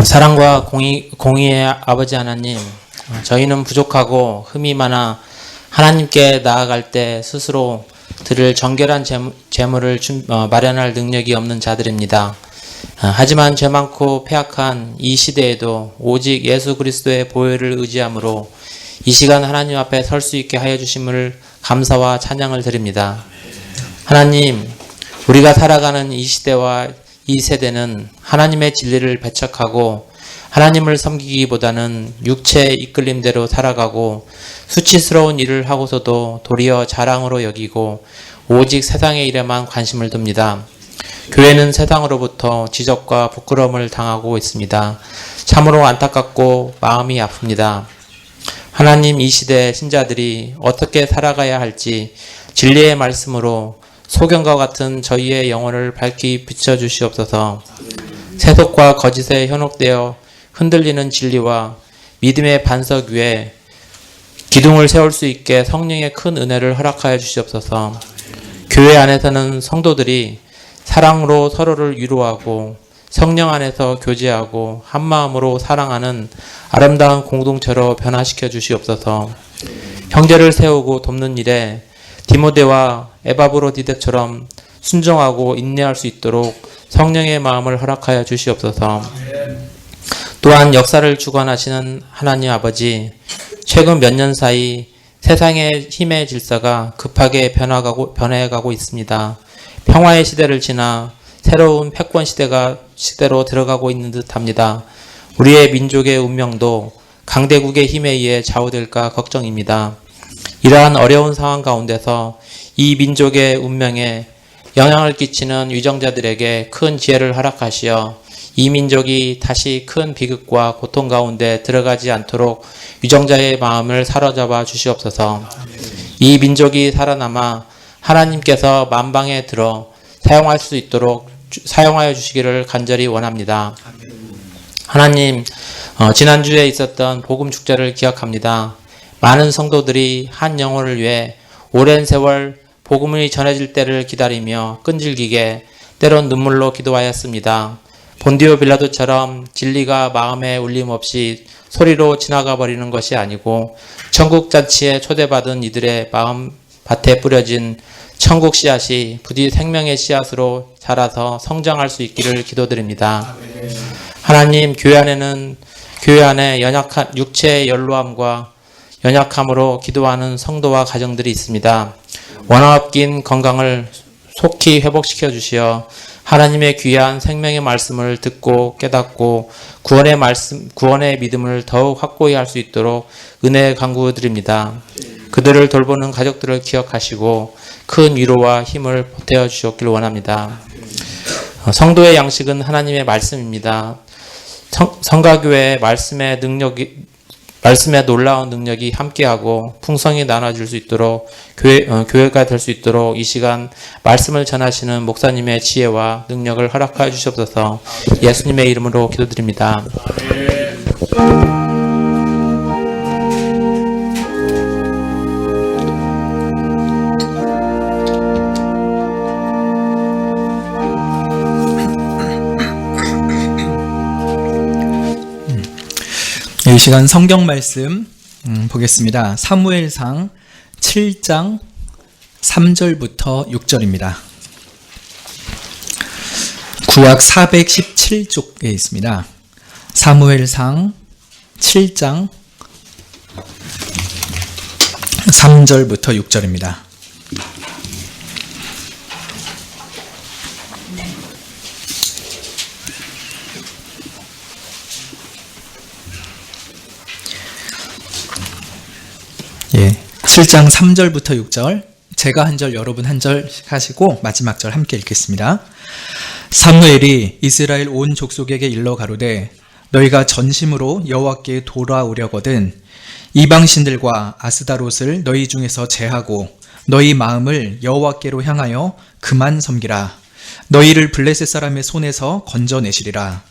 사랑과 공의의 아버지 하나님, 저희는 부족하고 흠이 많아 하나님께 나아갈 때 스스로 드릴 정결한 제물을 마련할 능력이 없는 자들입니다. 하지만 죄 많고 패악한 이 시대에도 오직 예수 그리스도의 보혈을 의지함으로 이 시간 하나님 앞에 설 수 있게 하여 주심을 감사와 찬양을 드립니다. 하나님, 우리가 살아가는 이 시대와 이 세대는 하나님의 진리를 배척하고 하나님을 섬기기보다는 육체의 이끌림대로 살아가고 수치스러운 일을 하고서도 도리어 자랑으로 여기고 오직 세상의 일에만 관심을 둡니다. 교회는 세상으로부터 지적과 부끄러움을 당하고 있습니다. 참으로 안타깝고 마음이 아픕니다. 하나님, 이 시대 신자들이 어떻게 살아가야 할지 진리의 말씀으로 소경과 같은 저희의 영혼을 밝히 비춰주시옵소서. 세속과 거짓에 현혹되어 흔들리는 진리와 믿음의 반석 위에 기둥을 세울 수 있게 성령의 큰 은혜를 허락하여 주시옵소서. 교회 안에서는 성도들이 사랑으로 서로를 위로하고 성령 안에서 교제하고 한마음으로 사랑하는 아름다운 공동체로 변화시켜 주시옵소서. 형제를 세우고 돕는 일에 디모데와 에바브로디데처럼 순종하고 인내할 수 있도록 성령의 마음을 허락하여 주시옵소서. 또한 역사를 주관하시는 하나님 아버지, 최근 몇 년 사이 세상의 힘의 질서가 급하게 변해가고 있습니다. 평화의 시대를 지나 새로운 패권 시대로 들어가고 있는 듯합니다. 우리의 민족의 운명도 강대국의 힘에 의해 좌우될까 걱정입니다. 이러한 어려운 상황 가운데서 이 민족의 운명에 영향을 끼치는 위정자들에게 큰 지혜를 허락하시어 이 민족이 다시 큰 비극과 고통 가운데 들어가지 않도록 위정자의 마음을 사로잡아 주시옵소서. 이 민족이 살아남아 하나님께서 만방에 들어 사용할 수 있도록 사용하여 주시기를 간절히 원합니다. 하나님, 지난주에 있었던 복음 축제를 기억합니다. 많은 성도들이 한 영혼을 위해 오랜 세월 복음이 전해질 때를 기다리며 끈질기게 때론 눈물로 기도하였습니다. 본디오 빌라도처럼 진리가 마음에 울림 없이 소리로 지나가 버리는 것이 아니고 천국 잔치에 초대받은 이들의 마음 밭에 뿌려진 천국 씨앗이 부디 생명의 씨앗으로 자라서 성장할 수 있기를 기도드립니다. 하나님, 교회 안에 연약한 육체의 연로함과 연약함으로 기도하는 성도와 가정들이 있습니다. 원하옵긴 건강을 속히 회복시켜 주시어 하나님의 귀한 생명의 말씀을 듣고 깨닫고 구원의 믿음을 더욱 확고히 할 수 있도록 은혜 간구드립니다. 그들을 돌보는 가족들을 기억하시고 큰 위로와 힘을 보태어 주셨기를 원합니다. 성도의 양식은 하나님의 말씀입니다. 성가교회의 말씀의 놀라운 능력이 함께하고 풍성히 나눠질 수 있도록 교회가 될 수 있도록 이 시간 말씀을 전하시는 목사님의 지혜와 능력을 허락하여 주시옵소서. 예수님의 이름으로 기도드립니다. 이 시간 성경 말씀 보겠습니다. 사무엘상 7장 3절부터 6절입니다. 구약 417쪽에 있습니다. 사무엘상 7장 3절부터 6절입니다. 예, 7장 3절부터 6절, 제가 한 절, 여러분 한 절 하시고 마지막 절 함께 읽겠습니다. 사무엘이 이스라엘 온 족속에게 일러 가로되 너희가 전심으로 여호와께 돌아오려거든 이방신들과 아스다롯을 너희 중에서 제하고 너희 마음을 여호와께로 향하여 그만 섬기라. 너희를 블레셋 사람의 손에서 건져내시리라.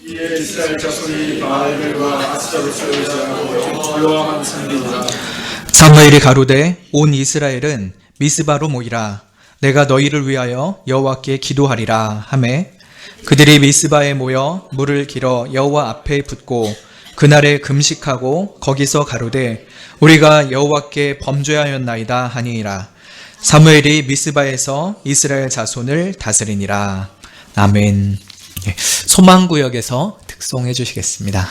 이에 이스라엘 자손이 바알들과 아스타롯을 제하고 여호와만 섬기니라. 사무엘이 가로되 온 이스라엘은 미스바로 모이라. 내가 너희를 위하여 여호와께 기도하리라 하매 그들이 미스바에 모여 물을 길어 여호와 앞에 붓고 그날에 금식하고 거기서 가로되 우리가 여호와께 범죄하였나이다 하니라. 사무엘이 미스바에서 이스라엘 자손을 다스리니라. 아멘. 소망구역에서 특송해 주시겠습니다.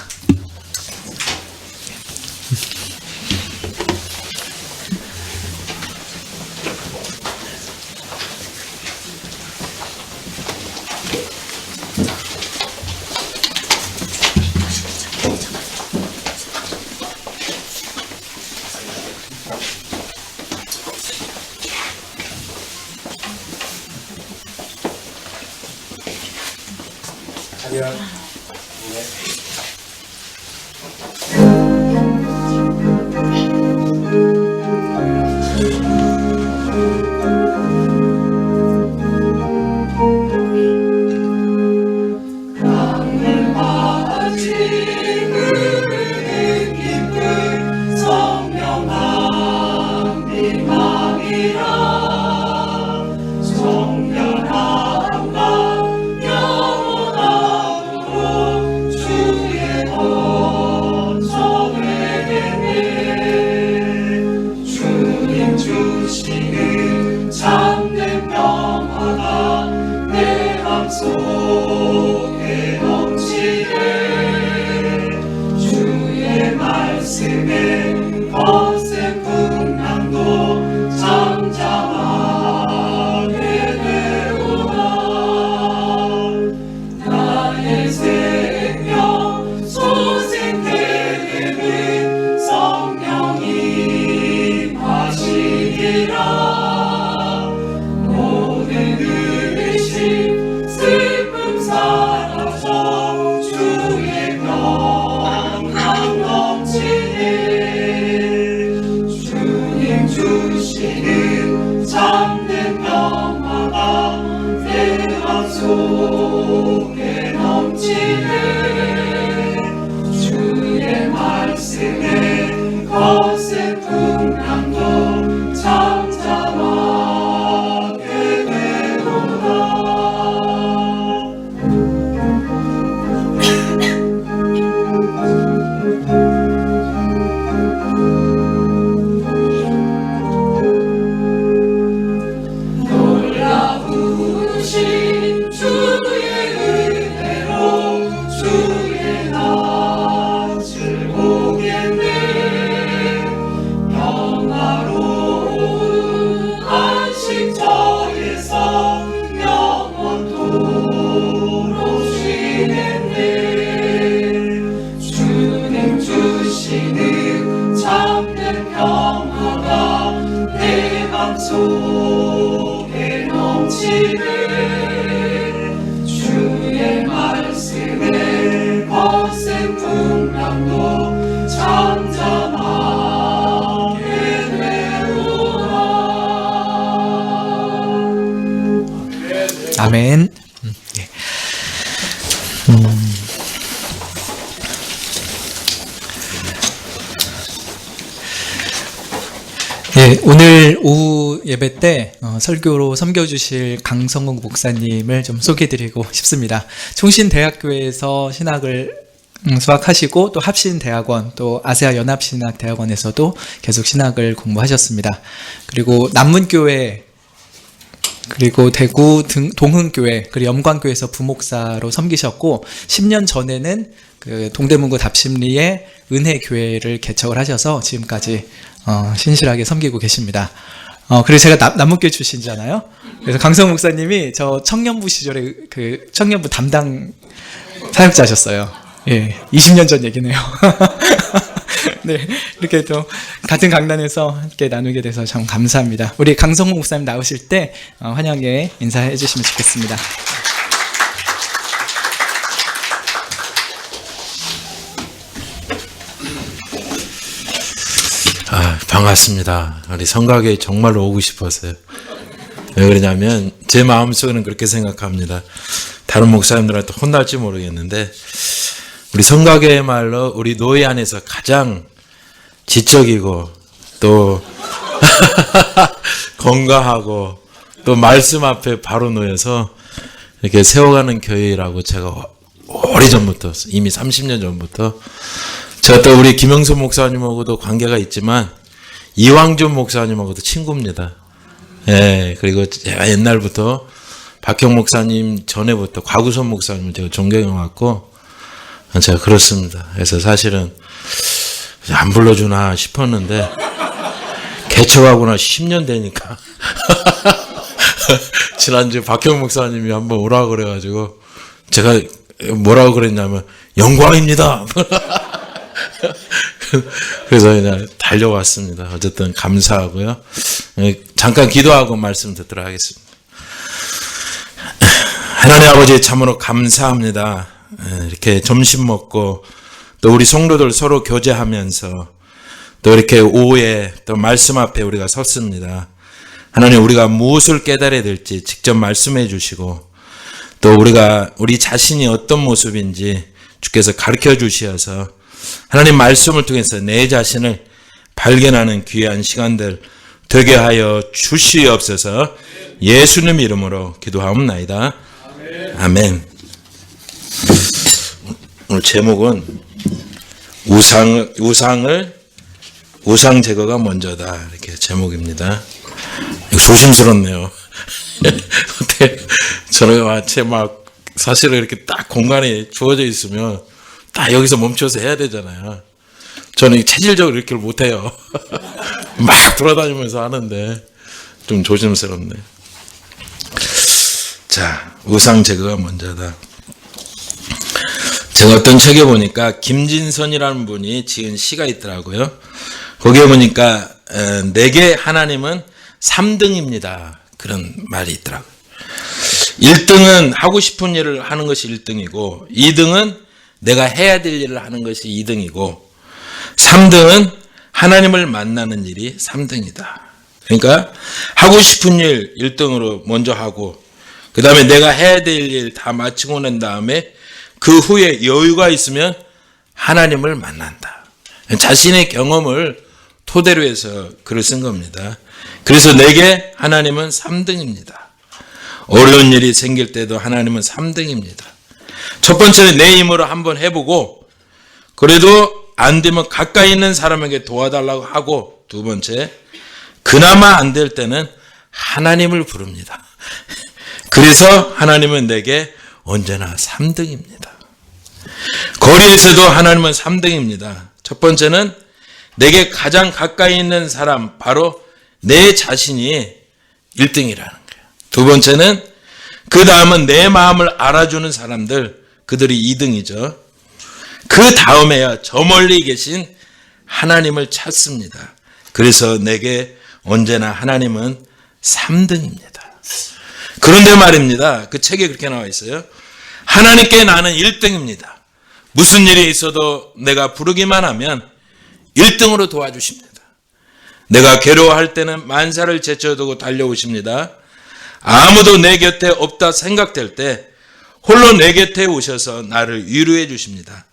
아멘. 오늘 오후 예배 때 설교로 섬겨주실 강성국 목사님을 좀 소개드리고 싶습니다. 총신대학교에서 신학을 수학하시고 또 합신대학원 또 아세아 연합신학대학원에서도 계속 신학을 공부하셨습니다. 그리고 남문교회 그리고 대구 동흥교회 그리고 염관교회에서 부목사로 섬기셨고 10년 전에는 그 동대문구 답심리에 은혜교회를 개척을 하셔서 지금까지 신실하게 섬기고 계십니다. 그래서 제가 남문교회 출신이잖아요. 그래서 강성 목사님이 저 청년부 시절에 그 청년부 담당 사역자셨어요. 예, 20년 전 얘기네요. 네, 이렇게 또 같은 강단에서 함께 나누게 돼서 참 감사합니다. 우리 강성호 목사님 나오실 때 환영에 인사해 주시면 좋겠습니다. 반갑습니다. 우리 성가교에 정말로 오고 싶었어요. 왜 그러냐면 제 마음속에는 그렇게 생각합니다. 다른 목사님들한테 혼날지 모르겠는데 우리 성가교회말로 우리 노예 안에서 가장 지적이고 또 건강하고 또 말씀 앞에 바로 놓여서 이렇게 세워가는 교회라고 제가 오래전부터, 이미 30년 전부터, 제가 또 우리 김영선 목사님하고도 관계가 있지만 이왕준 목사님하고도 친구입니다. 예, 그리고 제가 옛날부터 박형 목사님 전에부터 과구선 목사님을 제가 존경해왔고, 제가 그렇습니다. 그래서 사실은 안 불러주나 싶었는데 개척하고 나 10년 되니까 지난주 박형 목사님이 한번 오라고 그래가지고 제가 뭐라고 그랬냐면 영광입니다. 그래서 그냥 달려왔습니다. 어쨌든 감사하고요. 잠깐 기도하고 말씀 듣도록 하겠습니다. 하나님 아버지 참으로 감사합니다. 이렇게 점심 먹고 또 우리 성도들 서로 교제하면서 또 이렇게 오후에 또 말씀 앞에 우리가 섰습니다. 하나님, 우리가 무엇을 깨달아야 될지 직접 말씀해 주시고 또 우리 자신이 어떤 모습인지 주께서 가르쳐 주시어서 하나님 말씀을 통해서 내 자신을 발견하는 귀한 시간들 되게 하여 주시옵소서. 예수님 이름으로 기도하옵나이다. 아멘. 오늘 제목은 우상 제거가 먼저다, 이렇게 제목입니다. 조심스럽네요. 저는 마치 막 사실은 이렇게 딱 공간이 주어져 있으면 딱 여기서 멈춰서 해야 되잖아요. 저는 체질적으로 이렇게 못해요. 막 돌아다니면서 하는데 좀 조심스럽네. 자, 우상 제거가 먼저다. 제가 어떤 책에 보니까 김진선이라는 분이 지은 시가 있더라고요. 거기에 보니까 내게 하나님은 3등입니다. 그런 말이 있더라고요. 1등은 하고 싶은 일을 하는 것이 1등이고 2등은 내가 해야 될 일을 하는 것이 2등이고 3등은 하나님을 만나는 일이 3등이다. 그러니까 하고 싶은 일 1등으로 먼저 하고 그 다음에 내가 해야 될 일 다 마치고 난 다음에 그 후에 여유가 있으면 하나님을 만난다. 자신의 경험을 토대로 해서 글을 쓴 겁니다. 그래서 내게 하나님은 3등입니다. 어려운 일이 생길 때도 하나님은 3등입니다. 첫 번째는 내 힘으로 한번 해보고 그래도 안 되면 가까이 있는 사람에게 도와달라고 하고, 두 번째, 그나마 안 될 때는 하나님을 부릅니다. 그래서 하나님은 내게 언제나 3등입니다. 거리에서도 하나님은 3등입니다. 첫 번째는 내게 가장 가까이 있는 사람, 바로 내 자신이 1등이라는 거예요. 두 번째는 그 다음은 내 마음을 알아주는 사람들, 그들이 2등이죠. 그 다음에야 저 멀리 계신 하나님을 찾습니다. 그래서 내게 언제나 하나님은 3등입니다. 그런데 말입니다. 그 책에 그렇게 나와 있어요. 하나님께 나는 1등입니다. 무슨 일이 있어도 내가 부르기만 하면 1등으로 도와주십니다. 내가 괴로워할 때는 만사를 제쳐두고 달려오십니다. 아무도 내 곁에 없다 생각될 때 홀로 내 곁에 오셔서 나를 위로해 주십니다.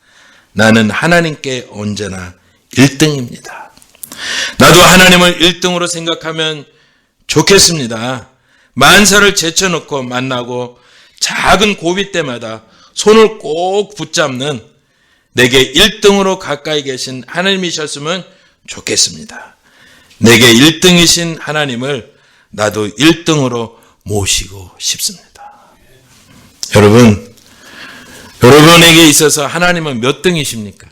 나는 하나님께 언제나 1등입니다. 나도 하나님을 1등으로 생각하면 좋겠습니다. 만사를 제쳐놓고 만나고 작은 고비 때마다 손을 꼭 붙잡는 내게 1등으로 가까이 계신 하나님이셨으면 좋겠습니다. 내게 1등이신 하나님을 나도 1등으로 모시고 싶습니다. 여러분에게 있어서 하나님은 몇 등이십니까?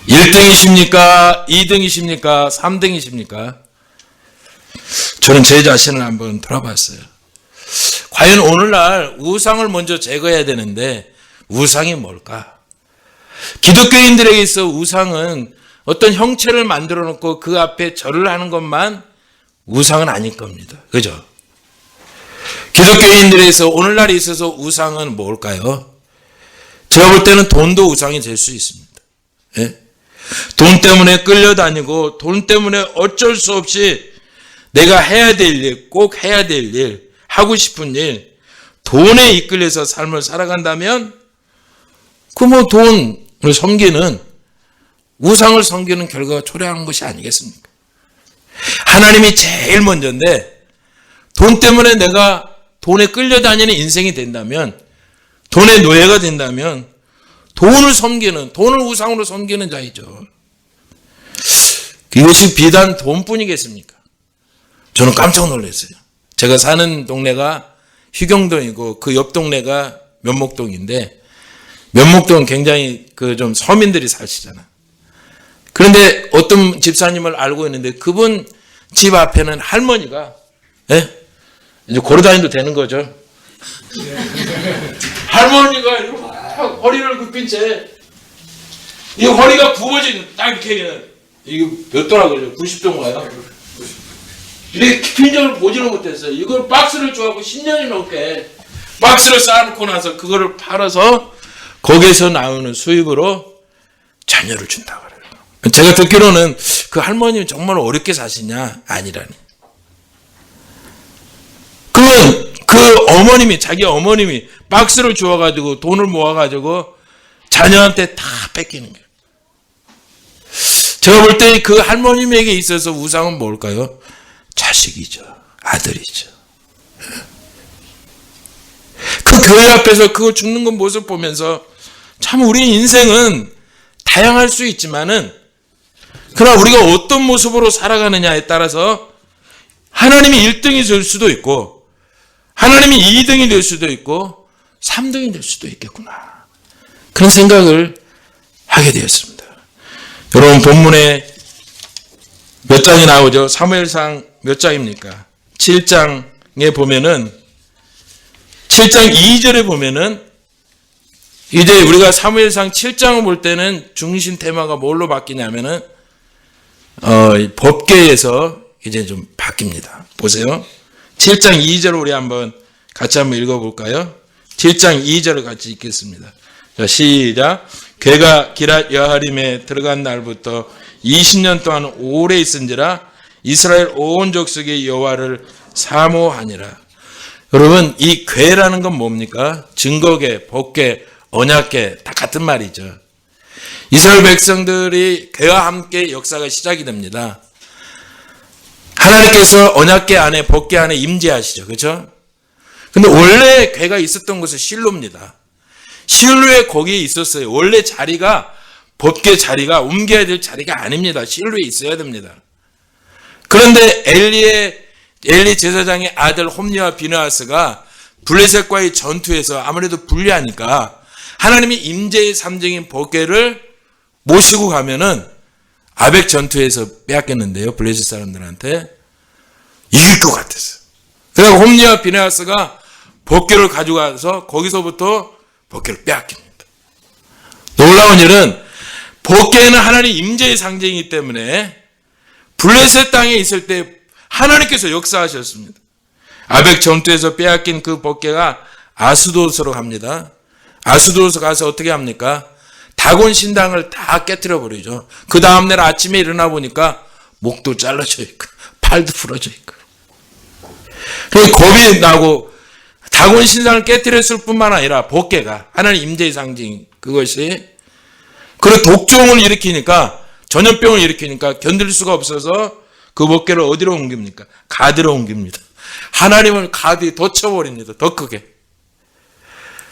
1등이십니까? 2등이십니까? 3등이십니까? 저는 제 자신을 한번 돌아봤어요. 과연 오늘날 우상을 먼저 제거해야 되는데 우상이 뭘까? 기독교인들에게 있어 우상은 어떤 형체를 만들어 놓고 그 앞에 절을 하는 것만 우상은 아닐 겁니다. 그죠? 기독교인들에서 오늘날에 있어서 우상은 뭘까요? 제가 볼 때는 돈도 우상이 될 수 있습니다. 돈 때문에 끌려다니고 돈 때문에 어쩔 수 없이 내가 해야 될 일, 꼭 해야 될 일, 하고 싶은 일, 돈에 이끌려서 삶을 살아간다면 돈을 섬기는, 우상을 섬기는 결과가 초래하는 것이 아니겠습니까? 하나님이 제일 먼저인데 돈 때문에 내가 돈에 끌려다니는 인생이 된다면, 돈의 노예가 된다면 돈을 섬기는, 돈을 우상으로 섬기는 자이죠. 이것이 비단 돈뿐이겠습니까? 저는 깜짝 놀랐어요. 제가 사는 동네가 휘경동이고 그 옆 동네가 면목동인데, 면목동은 굉장히 좀 서민들이 사시잖아. 그런데 어떤 집사님을 알고 있는데 그분 집 앞에는 할머니가, 예? 이제 걸어다녀도 되는 거죠. 할머니가 이렇게 허리를 굽힌 채, 이 허리가 굽어진, 딱 이렇게, 이거 몇 도라 그러죠? 90도인가요? 이렇게 핀 적을 보지는 못했어요. 이걸 박스를 줘갖고 10년이 넘게 박스를 쌓아놓고 나서 그거를 팔아서 거기에서 나오는 수입으로 자녀를 준다고 그래요. 제가 듣기로는 그 할머님이 정말 어렵게 사시냐? 아니라니. 그러면 그 어머님이, 자기 어머님이 박스를 주워가지고 돈을 모아가지고 자녀한테 다 뺏기는 거예요. 제가 볼 때 그 할머님에게 있어서 우상은 뭘까요? 자식이죠. 아들이죠. 그 교회 앞에서 그거 죽는 건 모습 보면서 참 우리 인생은 다양할 수 있지만은, 그러나 우리가 어떤 모습으로 살아가느냐에 따라서 하나님이 1등이 될 수도 있고 하나님이 2등이 될 수도 있고 3등이 될 수도 있겠구나, 그런 생각을 하게 되었습니다. 여러분, 본문에 몇 장이 나오죠? 사무엘상 몇 장입니까? 7장에 보면은, 7장 2절에 보면은, 이제 우리가 사무엘상 7장을 볼 때는 중심 테마가 뭘로 바뀌냐면은 법궤에서 이제 좀 바뀝니다. 보세요. 7장 2절 우리 같이 한번 읽어볼까요? 7장 2절을 같이 읽겠습니다. 자, 시작. 괴가 기랏 여하림에 들어간 날부터 20년 동안 오래 있은지라 이스라엘 온 족속이 여호와를 사모하니라. 여러분, 이 괴라는 건 뭡니까? 증거궤, 법궤, 언약궤 다 같은 말이죠. 이스라엘 백성들이 괴와 함께 역사가 시작이 됩니다. 하나님께서 언약궤 안에, 법궤 안에 임재하시죠. 그렇죠? 근데 원래 괴가 있었던 곳은 실로입니다. 실로에 거기에 있었어요. 원래 자리가, 법궤 자리가 옮겨야 될 자리가 아닙니다. 실로에 있어야 됩니다. 그런데 엘리 제사장의 아들 홈리와 비느하스가 블레셋과의 전투에서 아무래도 불리하니까 하나님이 임재의 상징인 법궤를 모시고 가면은 아벡 전투에서 빼앗겼는데요. 블레셋 사람들한테 이길 것 같았어요. 그래서 홈리와 비느하스가 법궤를 가져가서 거기서부터 법궤를 빼앗깁니다. 놀라운 일은 법궤는 하나님 임재의 상징이기 때문에 블레셋 땅에 있을 때 하나님께서 역사하셨습니다. 아벡 전투에서 빼앗긴 그 법궤가 아스도스로 갑니다. 아스도스 가서 어떻게 합니까? 다곤 신당을 다 깨뜨려 버리죠. 그 다음날 아침에 일어나 보니까 목도 잘라져 있고 팔도 부러져 있고, 그래서 겁이 나고 다곤 신당을 깨뜨렸을 뿐만 아니라 법궤가 하나님 임재의 상징, 그것이, 그리고 독종을 일으키니까, 전염병을 일으키니까 견딜 수가 없어서 그 법궤를 어디로 옮깁니까? 가드로 옮깁니다. 하나님을 가드에 덧쳐버립니다. 더 크게.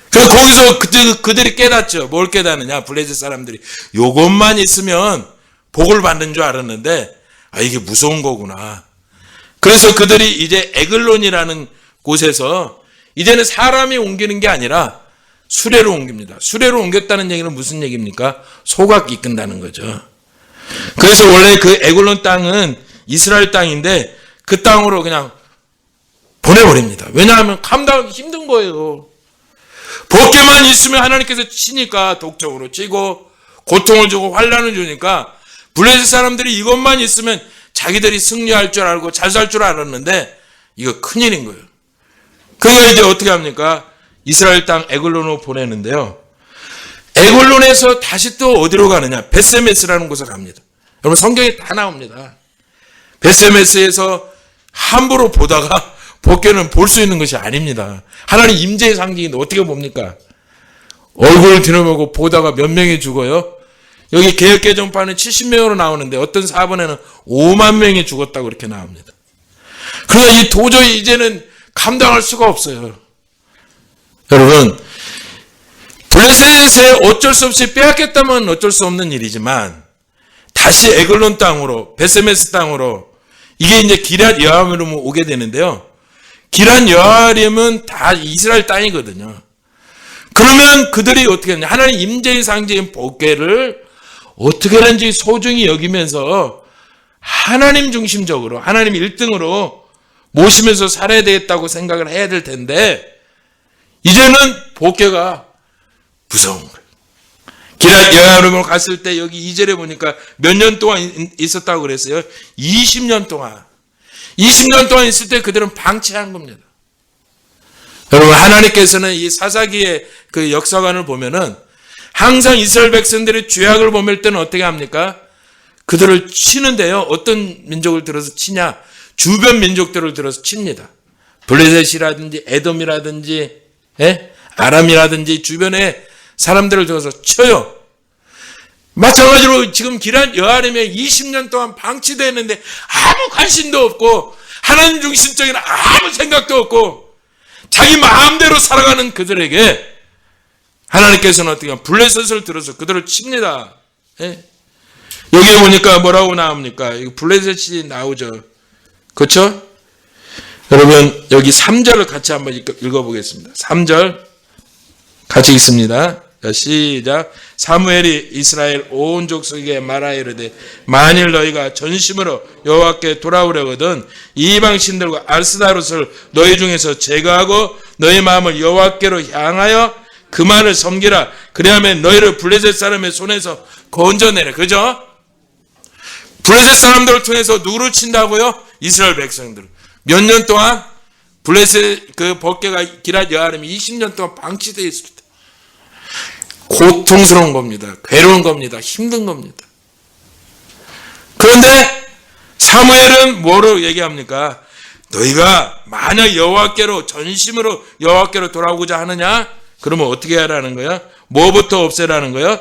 그래서 거기서 그들이 깨닫죠. 뭘 깨닫느냐? 블레셋 사람들이 요것만 있으면 복을 받는 줄 알았는데, 이게 무서운 거구나. 그래서 그들이 이제 에글론이라는 곳에서 이제는 사람이 옮기는 게 아니라 수레로 옮깁니다. 수레로 옮겼다는 얘기는 무슨 얘기입니까? 소가 이끈다는 거죠. 그래서 원래 그 에글론 땅은 이스라엘 땅인데 그 땅으로 그냥 보내버립니다. 왜냐하면 감당하기 힘든 거예요. 법궤만 있으면 하나님께서 치니까 독적으로 치고 고통을 주고 환난을 주니까 블레셋 사람들이 이것만 있으면 자기들이 승리할 줄 알고 잘 살 줄 알았는데 이거 큰일인 거예요. 그러니까 이제 어떻게 합니까? 이스라엘 땅 에글론으로 보내는데요. 에글론에서 다시 또 어디로 가느냐? 벳세메스라는 곳에 갑니다. 여러분, 성경에 다 나옵니다. 벳세메스에서 함부로 보다가 법궤는 볼 수 있는 것이 아닙니다. 하나님 임재의 상징인데 어떻게 봅니까? 얼굴을 들여다보고 보다가 몇 명이 죽어요? 여기 개혁개정판은 70명으로 나오는데 어떤 사본에는 5만 명이 죽었다고 이렇게 나옵니다. 그러나 이 도저히 이제는 감당할 수가 없어요. 여러분, 블레셋에 어쩔 수 없이 빼앗겼다면 어쩔 수 없는 일이지만 다시 에글론 땅으로, 베세메스 땅으로, 이게 이제 기럇 여아림으로 오게 되는데요. 기럇 여아림은 다 이스라엘 땅이거든요. 그러면 그들이 어떻게 하냐? 하나님 임재의 상징인 복궤를 어떻게든지 소중히 여기면서 하나님 중심적으로, 하나님 1등으로 모시면서 살아야 되겠다고 생각을 해야 될 텐데, 이제는 복궤가 무서운 거예요. 기럇 여아림으로 갔을 때 여기 2절에 보니까 몇 년 동안 있었다고 그랬어요. 20년 동안. 20년 동안 있을 때 그들은 방치한 겁니다. 여러분, 하나님께서는 이 사사기의 그 역사관을 보면은 항상 이스라엘 백성들의 죄악을 범할 때는 어떻게 합니까? 그들을 치는데요. 어떤 민족을 들어서 치냐? 주변 민족들을 들어서 칩니다. 블레셋이라든지 에돔이라든지 아람이라든지 주변에 사람들을 들어서 쳐요. 마찬가지로 지금 기럇 여아림에 20년 동안 방치되어 있는데 아무 관심도 없고 하나님 중심적인 아무 생각도 없고 자기 마음대로 살아가는 그들에게 하나님께서는 어떻게 하면 블레셋을 들어서 그들을 칩니다. 여기에 보니까 뭐라고 나옵니까? 블레셋이 나오죠. 그렇죠? 여러분, 여기 3절을 같이 한번 읽어보겠습니다. 3절 같이 읽습니다. 시작. 사무엘이 이스라엘 온 족속에게 말하여 이르되 만일 너희가 전심으로 여호와께 돌아오려거든 이방 신들과 아스다롯을 너희 중에서 제거하고 너희 마음을 여호와께로 향하여 그만을 섬기라. 그리하면 너희를 블레셋 사람의 손에서 건져내라. 그죠? 블레셋 사람들을 통해서 누구를 친다고요? 이스라엘 백성들. 몇 년 동안 블레셋 그 법궤가 기럇 여아림이 20년 동안 방치되어 있을 때 고통스러운 겁니다. 괴로운 겁니다. 힘든 겁니다. 그런데 사무엘은 뭐로 얘기합니까? 너희가 만약 여호와께로 전심으로 여호와께로 돌아오고자 하느냐? 그러면 어떻게 하라는 거야? 뭐부터 없애라는 거야?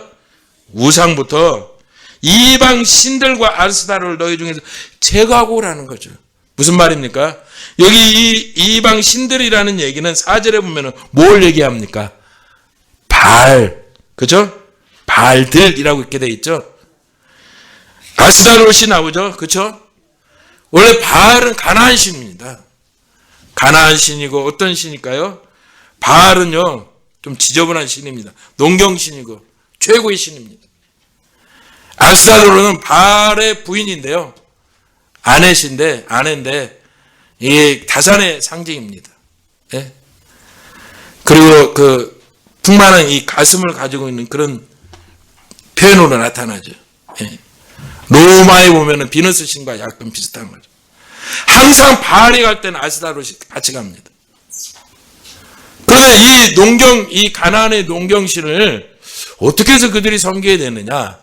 우상부터 이방 신들과 아스타를 너희 중에서 제거하고 오라는 거죠. 무슨 말입니까? 여기 이 이방 신들이라는 얘기는 4절에 보면 뭘 얘기합니까? 바알, 그죠? 바알들이라고 이렇게 돼 있죠. 아스타롯이 나오죠, 그죠? 원래 바알은 가나안 신입니다. 가나안 신이고 어떤 신일까요? 바알은요 좀 지저분한 신입니다. 농경 신이고 최고의 신입니다. 아스타롯은 바알의 부인인데요, 아내인데 이 다산의 상징입니다. 예? 그리고 그 풍만한 이 가슴을 가지고 있는 그런 표현으로 나타나죠. 예. 로마에 보면은 비너스 신과 약간 비슷한 거죠. 항상 바알이 갈 때는 아스타롯이 같이 갑니다. 그런데 이 가나안의 농경신을 어떻게 해서 그들이 섬겨야 되느냐?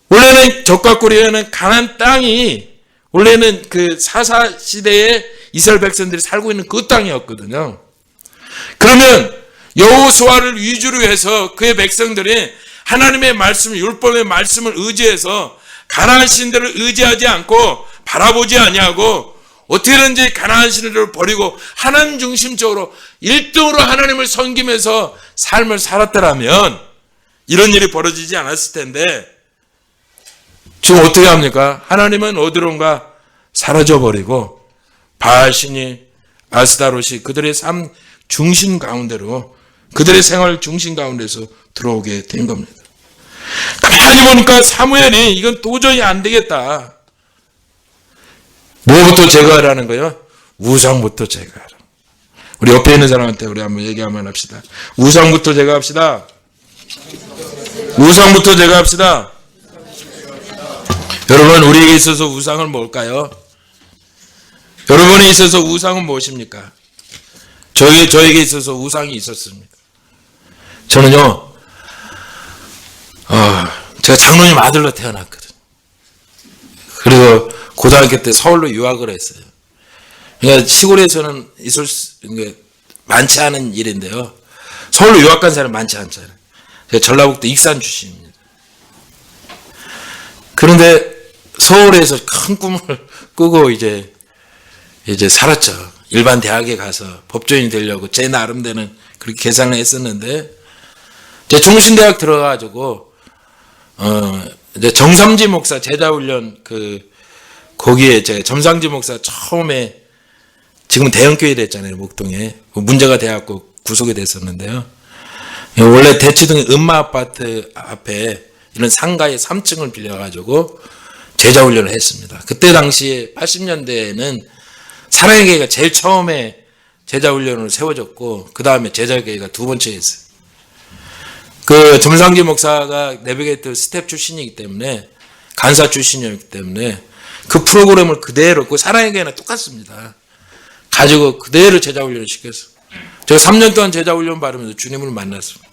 원래는 적과 고리에는 가나안 땅이 원래는 그 사사 시대에 이스라엘 백성들이 살고 있는 그 땅이었거든요. 그러면 여호수아를 위주로 해서 그의 백성들이 하나님의 말씀, 율법의 말씀을 의지해서 가나안 신들을 의지하지 않고 바라보지 아니하고 어떻게든지 가나안 신들을 버리고 하나님 중심적으로 1등으로 하나님을 섬기면서 삶을 살았더라면 이런 일이 벌어지지 않았을 텐데 지금 어떻게 합니까? 하나님은 어디론가 사라져버리고 바알신이 아스타롯이 그들의 삶 중심 가운데로 그들의 생활 중심 가운데서 들어오게 된 겁니다. 가만히 보니까 사무엘이 이건 도저히 안 되겠다. 뭐부터 제거하라는 거예요? 우상부터 제거하라. 우리 옆에 있는 사람한테 우리 한번 얘기 한번 합시다. 우상부터 제거합시다. 우상부터 제거합시다. 여러분, 우리에게 있어서 우상은 뭘까요? 여러분에 있어서 우상은 무엇입니까? 저에게 있어서 우상이 있었습니다. 저는요, 제가 장로님 아들로 태어났거든요. 그리고 고등학교 때 서울로 유학을 했어요. 그러니까 시골에서는 있을 많지 않은 일인데요. 서울로 유학 간 사람 많지 않잖아요. 제가 전라북도 익산 출신입니다. 그런데 서울에서 큰 꿈을 꾸고 이제 살았죠. 일반 대학에 가서 법조인이 되려고 제 나름대로는 그렇게 계산을 했었는데, 제 종신대학 들어가가지고 이제 정삼지 목사 제자훈련 거기에 제가 정삼지 목사 처음에, 지금 대형교회 됐잖아요, 목동에. 문제가 돼갖고 구속이 됐었는데요. 원래 대치동 음마 아파트 앞에 이런 상가의 3층을 빌려가지고 제자훈련을 했습니다. 그때 당시에 80년대에는 사랑의 교회가 제일 처음에 제자훈련을 세워졌고, 그 다음에 제자교회가 두 번째 했어요. 그 정상지 목사가 내비게이터 스텝 출신이기 때문에, 간사 출신이었기 때문에 그 프로그램을 그대로, 그 사랑의 교회는 똑같습니다. 가지고 그대로 제자훈련을 시켰어요. 제가 3년 동안 제자훈련 받으면서 주님을 만났습니다.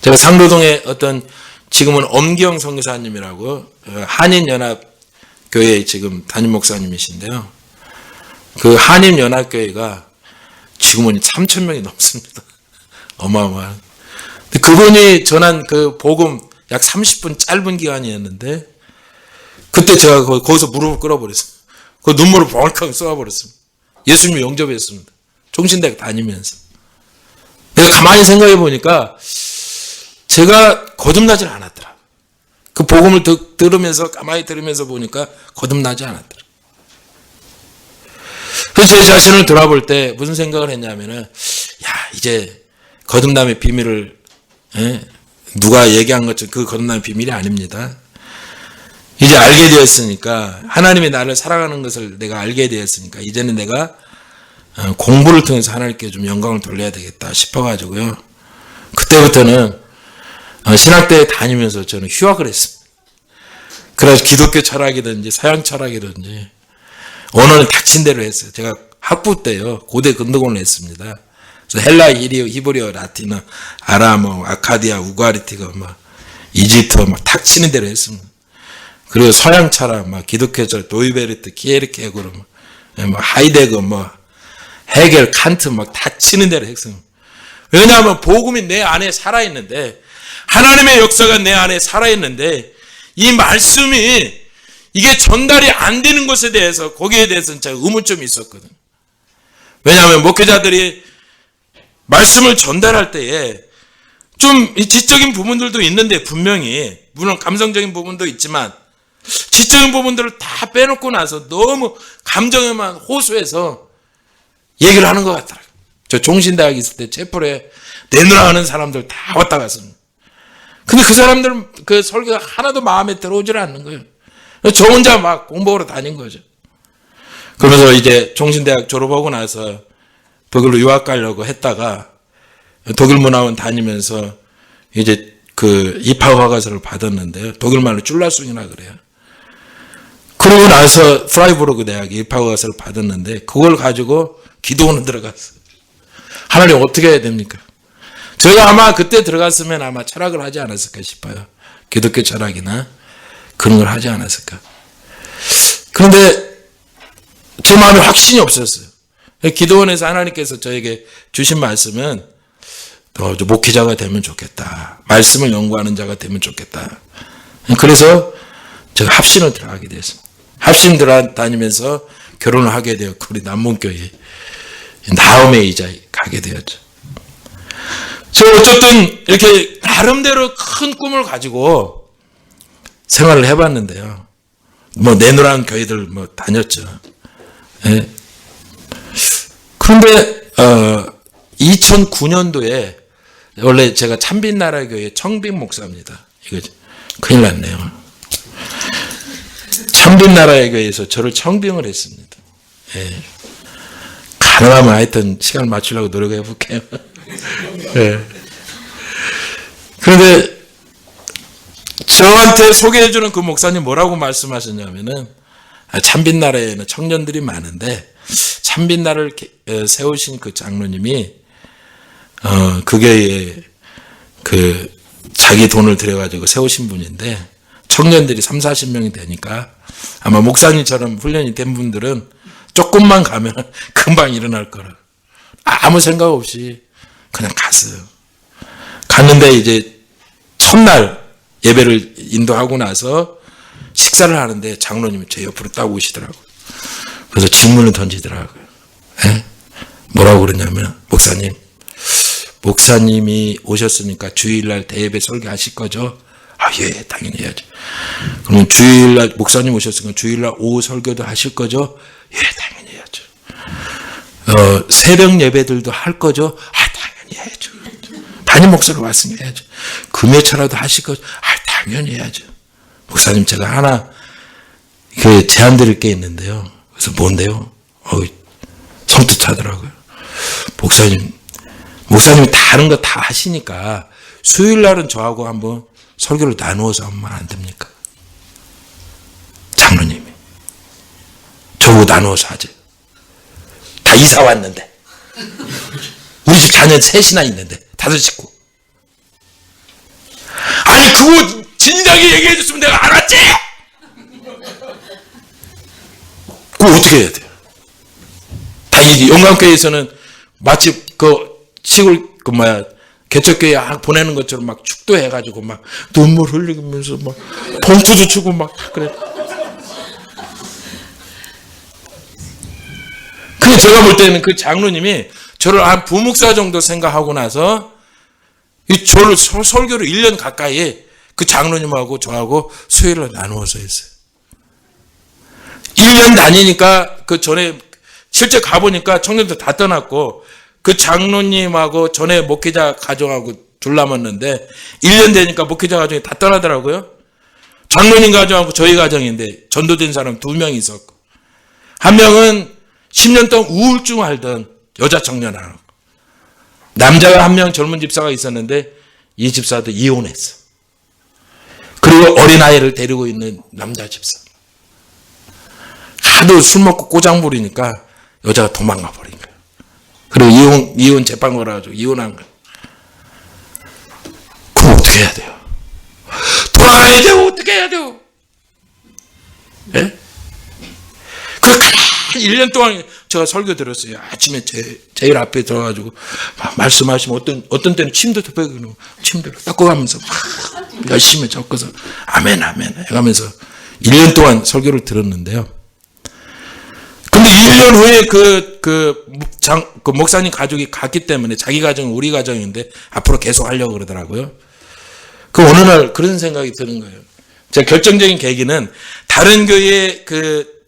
제가 상로동에 어떤, 지금은 엄기영 선교사님이라고 한인연합교회 지금 담임 목사님이신데요. 그 한인연합교회가 지금은 3,000명이 넘습니다. 어마어마한. 그분이 전한 그 복음 약 30분 짧은 기간이었는데, 그때 제가 거기서 무릎을 꿇어버렸어요. 그 눈물을 벌컥 쏟아버렸습니다. 예수님을 영접했습니다. 종신대학 다니면서. 내가 가만히 생각해 보니까 제가 거듭나질 않았더라. 그 복음을 들으면서, 가만히 들으면서 보니까 거듭나지 않았더라. 그래서 제 자신을 돌아볼 때 무슨 생각을 했냐면은, 이제 거듭남의 비밀을, 누가 얘기한 것처럼 그 거듭남의 비밀이 아닙니다. 이제 알게 되었으니까, 하나님이 나를 사랑하는 것을 내가 알게 되었으니까, 이제는 내가 공부를 통해서 하나님께 좀 영광을 돌려야 되겠다 싶어가지고요. 그때부터는 신학대에 다니면서 저는 휴학을 했습니다. 그래서 기독교 철학이든지 서양 철학이든지 언어는 닥친 대로 했어요. 제가 학부 때요, 고대 근동을 했습니다. 그래서 헬라, 히브리어, 라틴어, 아람어, 아카디아, 우가리티가 이집트어 닥치는 대로 했습니다. 그리고 서양 철학, 기독교 철학, 도이베르트, 키에르케고르, 하이데거, 헤겔, 칸트 닥치는 대로 했습니다. 왜냐하면 복음이 내 안에 살아있는데, 하나님의 역사가 내 안에 살아있는데, 이 말씀이 이게 전달이 안 되는 것에 대해서, 거기에 대해서는 제가 의문점이 있었거든요. 왜냐하면 목회자들이 말씀을 전달할 때에 좀 지적인 부분들도 있는데, 분명히 물론 감성적인 부분도 있지만 지적인 부분들을 다 빼놓고 나서 너무 감정에만 호소해서 얘기를 하는 것 같더라고요. 저 종신대학 있을 때 채플에 내누라 하는 사람들 다 왔다 갔습니다. 근데 그 사람들은 그 설교가 하나도 마음에 들어오질 않는 거예요. 저 혼자 막 공부하러 다닌 거죠. 그러면서 이제 종신대학 졸업하고 나서 독일로 유학 가려고 했다가 독일 문화원 다니면서 이제 그 입학 허가서를 받았는데요. 독일말로 쭐라숭이라 그래요. 그러고 나서 프라이부르크 대학에 입학 허가서를 받았는데, 그걸 가지고 기도원을 들어갔어요. 하나님 어떻게 해야 됩니까? 제가 아마 그때 들어갔으면 아마 철학을 하지 않았을까 싶어요. 기독교 철학이나 그런 걸 하지 않았을까. 그런데 제 마음에 확신이 없었어요. 기도원에서 하나님께서 저에게 주신 말씀은, 너 목회자가 되면 좋겠다. 말씀을 연구하는 자가 되면 좋겠다. 그래서 제가 합신을 들어가게 됐습니다. 합신 다니면서 결혼을 하게 되었고, 우리 남문교회 나음의 이자에 가게 되었죠. 저 어쨌든 이렇게 나름대로 큰 꿈을 가지고 생활을 해봤는데요. 내노란 교회들 다녔죠. 예. 그런데 2009년도에 원래 제가 참빛나라 교회 청빈 목사입니다. 이거 큰일 났네요. 참빛나라의 교회에서 저를 청빙을 했습니다. 예. 가능하면 하여튼 시간을 맞추려고 노력해 볼게요. 예. 그런데 저한테 소개해주는 그 목사님 뭐라고 말씀하셨냐면은, 참빛나라에는 청년들이 많은데 참빛나라를 세우신 그 장로님이 그 교회에 자기 돈을 들여가지고 세우신 분인데, 청년들이 30-40명이 되니까 아마 목사님처럼 훈련이 된 분들은 조금만 가면 금방 일어날 거라. 아무 생각 없이 그냥 갔어요. 갔는데 이제 첫날 예배를 인도하고 나서 식사를 하는데 장로님이 제 옆으로 딱 오시더라고요. 그래서 질문을 던지더라고요. 예? 뭐라고 그러냐면 목사님이 오셨으니까 주일날 대예배 설교하실 거죠? 아, 예, 당연히 해야죠. 그러면 주일날 목사님 오셨으니까 주일날 오후 설교도 하실 거죠? 예, 당연히 해야죠. 새벽 예배들도 할 거죠? 아, 당연히 해야죠. 담임 목사로 왔으니까 해야죠. 금요차라도 하실 거죠? 아, 당연히 해야죠. 목사님, 제가 하나 그 제안 드릴 게 있는데요. 그래서 뭔데요? 섬뜩하더라고요. 목사님이 다른 거 다 하시니까 수요일 날은 저하고 한번 설교를 나누어서 하면 안 됩니까? 장로님이. 저하고 나누어서 하죠. 다 이사 왔는데. 우리 집 자녀 셋이나 있는데. 5 식구. 아니, 그거 진작에 얘기해 줬으면 내가 알았지! 그거 어떻게 해야 돼요? 다행히 영광교회에서는 마치 시골 개척교회 보내는 것처럼 막 축도해가지고 막 눈물 흘리면서 막 봉투도 주고 막 그래. 근데 제가 볼 때는 그 장로님이 저를 한 부목사 정도 생각하고 나서 저를 설교를 1년 가까이 그 장로님하고 저하고 수요일을 나누어서 했어요. 1년 다니니까 그 전에 실제 가보니까 청년들 다 떠났고 그 장로님하고 전에 목회자 가정하고 둘 남았는데 1년 되니까 목회자 가정이 다 떠나더라고요. 장로님 가정하고 저희 가정인데 전도된 사람 2명 있었고 한 명은 10년 동안 우울증 앓던 여자 청년하고 남자가 한 명 젊은 집사가 있었는데 이 집사도 이혼했어. 그리고 어린아이를 데리고 있는 남자 집사. 하도 술 먹고 꼬장 부리니까 여자가 도망가 버린 거예요. 그리고 이혼 재판 걸어가지고 이혼한 거예요. 그럼 어떻게 해야 돼요? 돌아가야 돼요? 어떻게 해야 돼요? 예? 그 가만히 1년 동안 제가 설교 들었어요. 아침에 제일 앞에 들어가지고 말씀하시면 어떤 때는 침대도 빼고 침대를 닦아가면서 막 열심히 적어서 아멘 아멘 해가면서 1년 동안 설교를 들었는데요. 근데 1년 후에 그 목사님 가족이 갔기 때문에 자기 가정은 우리 가정인데 앞으로 계속 하려고 그러더라고요. 그 어느 날 그런 생각이 드는 거예요. 제 결정적인 계기는 다른 교회 그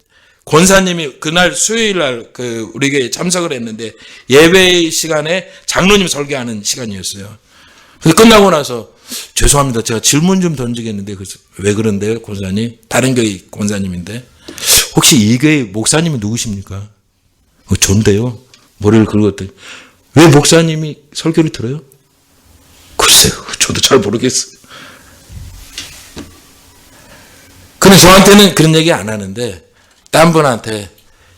권사님이 그날 수요일 날 우리 교회에 참석을 했는데 예배 시간에 장로님 설교하는 시간이었어요. 그래서 끝나고 나서 죄송합니다. 제가 질문 좀 던지겠는데 그래서 왜 그런데요, 권사님? 다른 교회 권사님인데 혹시 이 교회 목사님이 누구십니까? 전데요. 머리를 긁었더니 왜 목사님이 설교를 들어요? 글쎄요. 저도 잘 모르겠어요. 근데 저한테는 그런 얘기 안 하는데 딴 분한테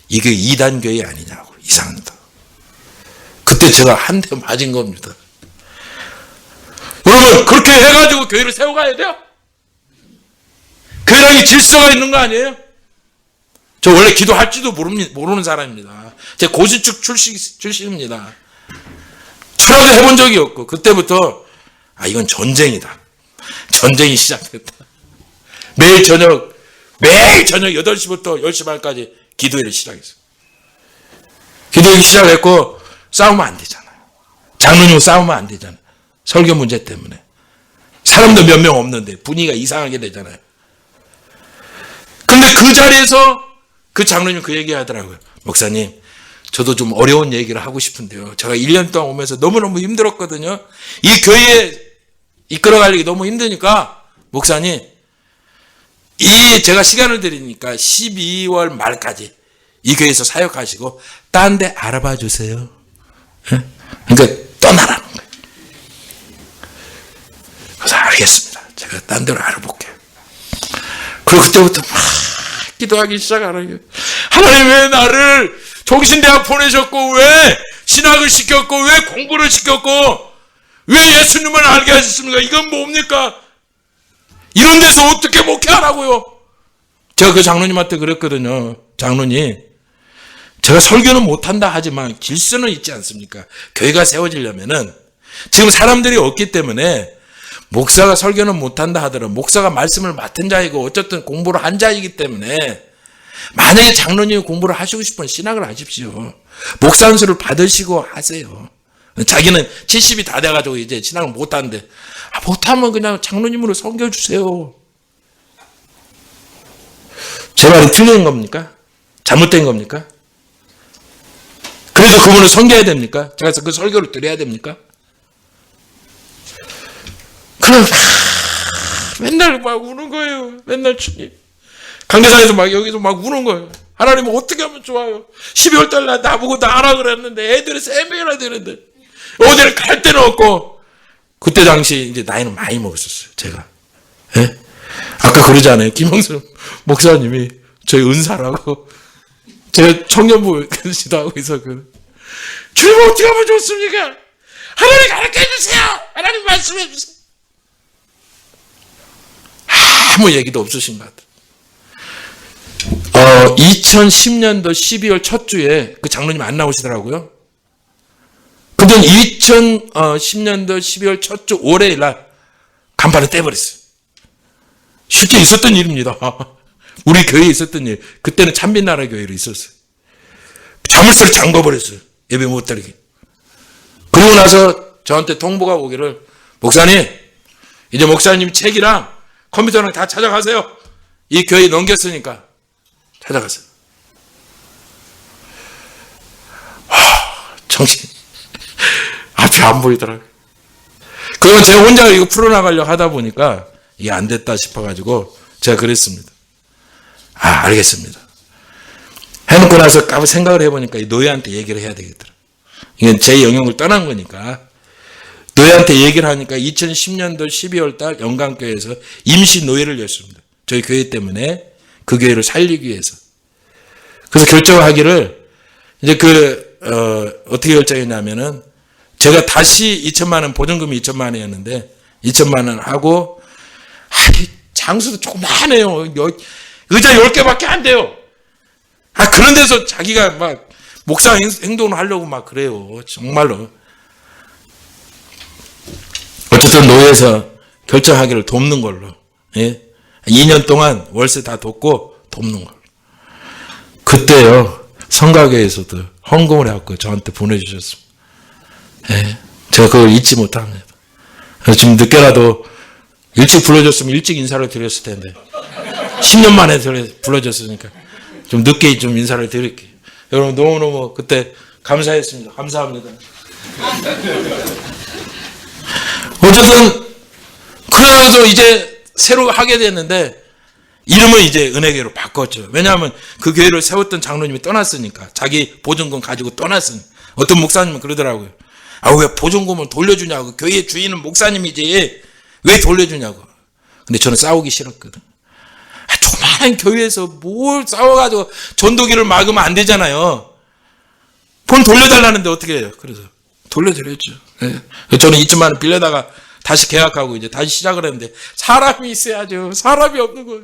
이게 이단 교회 아니냐고 이상하다. 그때 제가 한 대 맞은 겁니다. 여러분 그렇게 해가지고 교회를 세워가야 돼요? 교회랑이 질서가 있는 거 아니에요? 저 원래 기도할지도 모르는 사람입니다. 제 고시축 출신입니다. 철학을 해본 적이 없고 그때부터 이건 전쟁이다. 전쟁이 시작됐다. 매일 저녁 8시부터 10시 반까지 기도회를 시작했어요. 기도회를 시작했고 싸우면 안 되잖아요. 장로님하고 싸우면 안 되잖아요. 설교 문제 때문에. 사람도 몇 명 없는데 분위기가 이상하게 되잖아요. 근데 그 자리에서 그 장로님 그 얘기 하더라고요. 목사님, 저도 좀 어려운 얘기를 하고 싶은데요. 제가 1년 동안 오면서 너무너무 힘들었거든요. 이 교회에 이끌어가려기 너무 힘드니까 목사님, 제가 시간을 드리니까 12월 말까지 이 교회에서 사역하시고 딴 데 알아봐 주세요. 그러니까 떠나라는 거예요. 그래서 알겠습니다. 제가 딴 데로 알아볼게요. 그리고 그때부터 막 기도하기 시작하는 거예요. 하나님 왜 나를 종신대학 보내셨고 왜 신학을 시켰고 왜 공부를 시켰고 왜 예수님을 알게 하셨습니까? 이건 뭡니까? 이런 데서 어떻게 목회하라고요? 제가 그 장로님한테 그랬거든요. 장로님, 제가 설교는 못한다 하지만 질서는 있지 않습니까? 교회가 세워지려면은 지금 사람들이 없기 때문에 목사가 설교는 못한다 하더라도 목사가 말씀을 맡은 자이고 어쨌든 공부를 한 자이기 때문에 만약에 장로님이 공부를 하시고 싶으면 신학을 하십시오. 목사 안수를 받으시고 하세요. 자기는 70이 다 돼가지고 이제 신학을 못하는데, 못하면 그냥 장로님으로 섬겨주세요. 제 말이 틀린 겁니까? 잘못된 겁니까? 그래서 그분을 섬겨야 됩니까? 제가 그 설교를 드려야 됩니까? 그럼 맨날 막 우는 거예요. 맨날 주님. 강대상에서 막 여기서 막 우는 거예요. 하나님은 어떻게 하면 좋아요? 12월 달 나보고 나라 그랬는데 애들이 3명이나 되는데 어디를 갈 데는 없고. 그때 당시 이제 나이는 많이 먹었었어요. 제가. 예? 아까 그러잖아요. 김영수 목사님이 저희 은사라고 제가 청년부 지도하고 있었거든요. 주님 어떻게 하면 좋습니까? 하나님 가르쳐 주세요. 하나님 말씀해 주세요. 아무 얘기도 없으신 것 같아요. 2010년도 12월 첫 주에 그 장로님 안 나오시더라고요. 그분 2010년도 12월 첫 주 월요일 날 간판을 떼버렸어요. 실제 있었던 일입니다. 우리 교회에 있었던 일. 그때는 참빛나라 교회로 있었어요. 자물쇠를 잠궈버렸어요. 예배 못 드리게. 그러고 나서 저한테 통보가 오기를, 목사님, 이제 목사님 책이랑 컴퓨터랑 다 찾아가세요. 이 교회에 넘겼으니까 찾아가세요. 정신 앞이 안 보이더라고요. 그러면 제가 혼자 이거 풀어나가려고 하다 보니까 이게 안 됐다 싶어가지고 제가 그랬습니다. 알겠습니다. 해놓고 나서 까부 생각을 해보니까 이 노예한테 얘기를 해야 되겠더라. 이건 제 영역을 떠난 거니까. 노예한테 얘기를 하니까 2010년도 12월 달 영광교회에서 임시 노예를 였습니다. 저희 교회 때문에 그 교회를 살리기 위해서. 그래서 결정하기를 이제 어떻게 결정했냐면은 제가 다시 2천만 원, 보증금이 2천만 원이었는데 2천만 원 하고, 장소도 조그마해요. 의자 10개밖에 안 돼요. 그런 데서 자기가 막 목사 행동을 하려고 막 그래요. 정말로. 어쨌든 노예에서 결정하기를 돕는 걸로. 예? 2년 동안 월세 다 돕고 돕는 걸로. 그때요, 성가교에서도 헌금을 해갖고 저한테 보내주셨습니다. 예? 제가 그걸 잊지 못합니다. 그래서 지금 늦게라도 일찍 불러줬으면 일찍 인사를 드렸을 텐데 10년 만에 불러줬으니까 좀 늦게 좀 인사를 드릴게요. 여러분 너무너무 그때 감사했습니다. 감사합니다. 어쨌든 그래서 이제 새로 하게 됐는데 이름을 이제 은혜교회로 바꿨죠. 왜냐하면 그 교회를 세웠던 장로님이 떠났으니까. 자기 보증금 가지고 떠났으니까. 어떤 목사님은 그러더라고요. 왜 보증금을 돌려주냐고. 교회 주인은 목사님이지 왜 돌려주냐고. 근데 저는 싸우기 싫었거든. 조그마한 교회에서 뭘 싸워가지고 전도기를 막으면 안 되잖아요. 돈 돌려달라는데 어떻게 해요. 그래서 돌려드렸죠. 네. 저는 2천만 원 빌려다가 다시 계약하고 이제 다시 시작을 했는데 사람이 있어야죠. 사람이 없는 거예요.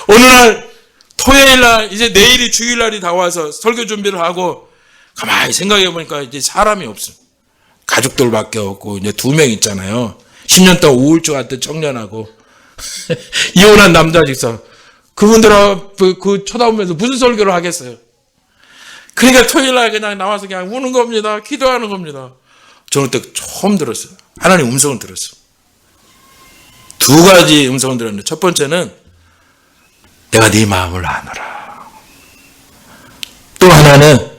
어느 날 토요일 날 이제 내일이 주일날이 다 와서 설교 준비를 하고 가만히 생각해 보니까 이제 사람이 없어. 가족들밖에 없고 이제 2명 있잖아요. 10년 동안 우울증한테 청년하고 이혼한 남자 직서 그분들하고 그 쳐다보면서 무슨 설교를 하겠어요. 그러니까 토요일 날 그냥 나와서 그냥 우는 겁니다. 기도하는 겁니다. 저는 그때 처음 들었어요. 하나님 음성을 들었어요. 2가지 음성을 들었는데 첫 번째는 내가 네 마음을 아노라. 또 하나는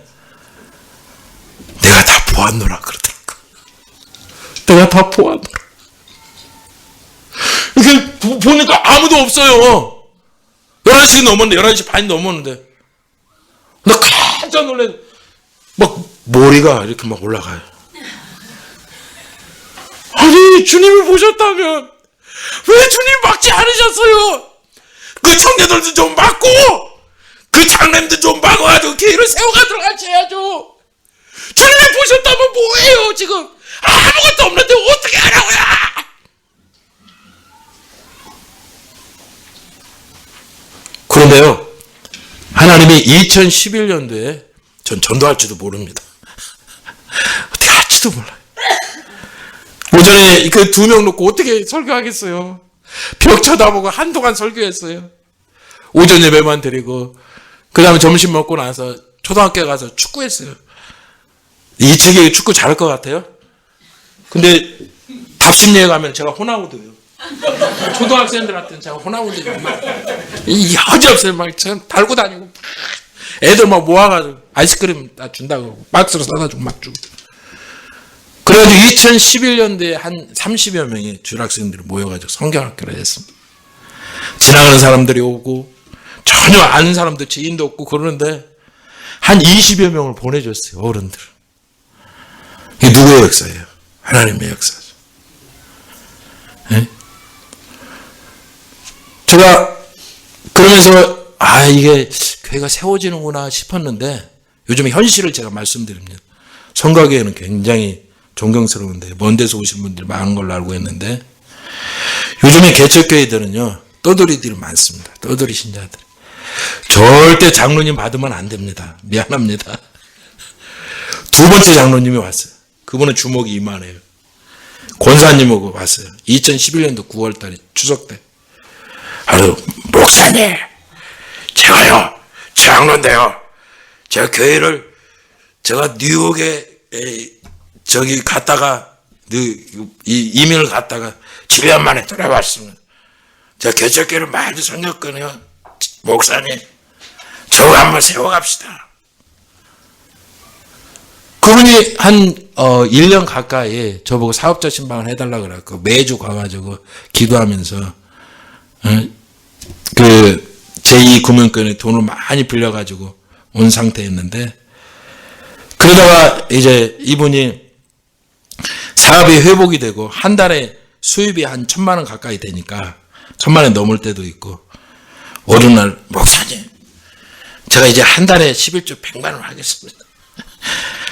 내가 다 보았노라 그러더라고. 내가 다 보았노라. 이렇게 보니까 아무도 없어요. 11시 넘었는데 11시 반이 넘었는데 나 깜짝 놀래. 막 머리가 이렇게 막 올라가요. 아니 주님을 보셨다면 왜 주님 막지 않으셨어요? 그 청년들도 좀 막고 그 장남도 좀 막아가지고 교회를 세워가도록 하셔야죠. 주님이 보셨다면 뭐예요 지금? 아무것도 없는데 어떻게 하라고요? 그런데요, 하나님이 2011년도에 전 전도할지도 모릅니다. 어떻게 할지도 몰라요. 오전에 그 2명 놓고 어떻게 설교하겠어요? 벽 쳐다보고 한동안 설교했어요. 오전 예배만 드리고 그 다음에 점심 먹고 나서 초등학교에 가서 축구했어요. 이치기 축구 잘할 것 같아요? 근데 답심리에 가면 제가 호나우드예요. 초등학생들한테는 제가 호나우드예요. 이 여지없어요. 막 달고 다니고 애들 막 모아가지고 아이스크림 다 준다고 박스로 싸다 주고 막 주고. 그래가지고 2011년도에 한 30여 명의 중학생들이 모여가지고 성경학교를 했습니다. 지나가는 사람들이 오고 전혀 아는 사람도 지인도 없고 그러는데 한 20여 명을 보내줬어요. 어른들. 이게 누구의 역사예요? 하나님의 역사죠. 네? 제가 그러면서 이게 교회가 세워지는구나 싶었는데 요즘 현실을 제가 말씀드립니다. 성가교회는 굉장히 존경스러운데 먼 데서 오신 분들이 많은 걸로 알고 있는데 요즘에 개척교회들은요 떠돌이들이 많습니다. 떠돌이 신자들. 절대 장로님 받으면 안 됩니다. 미안합니다. 두 번째 장로님이 왔어요. 그분은 주목이 이만해요. 권사님하고 왔어요. 2011년도 9월 달에 추석 때. 목사님, 제가요, 장로인데요. 제가 교회를, 제가 뉴욕에, 저기 갔다가, 이민을 갔다가 집에 한 만에 돌아왔습니다. 제가 개척교회를 많이 섬겼거든요. 목사님, 저거 한번 세워갑시다. 그분이 한 1년 가까이 저보고 사업자 신방을 해달라고 그래갖고 매주 가가지고 기도하면서 그 제2금융권에 돈을 많이 빌려가지고 온 상태였는데 그러다가 이제 이분이 사업이 회복이 되고 한 달에 수입이 한 1,000만 원 가까이 되니까 1,000만 원 넘을 때도 있고 어느 날 목사님 제가 이제 한 달에 11조 100만 원 하겠습니다.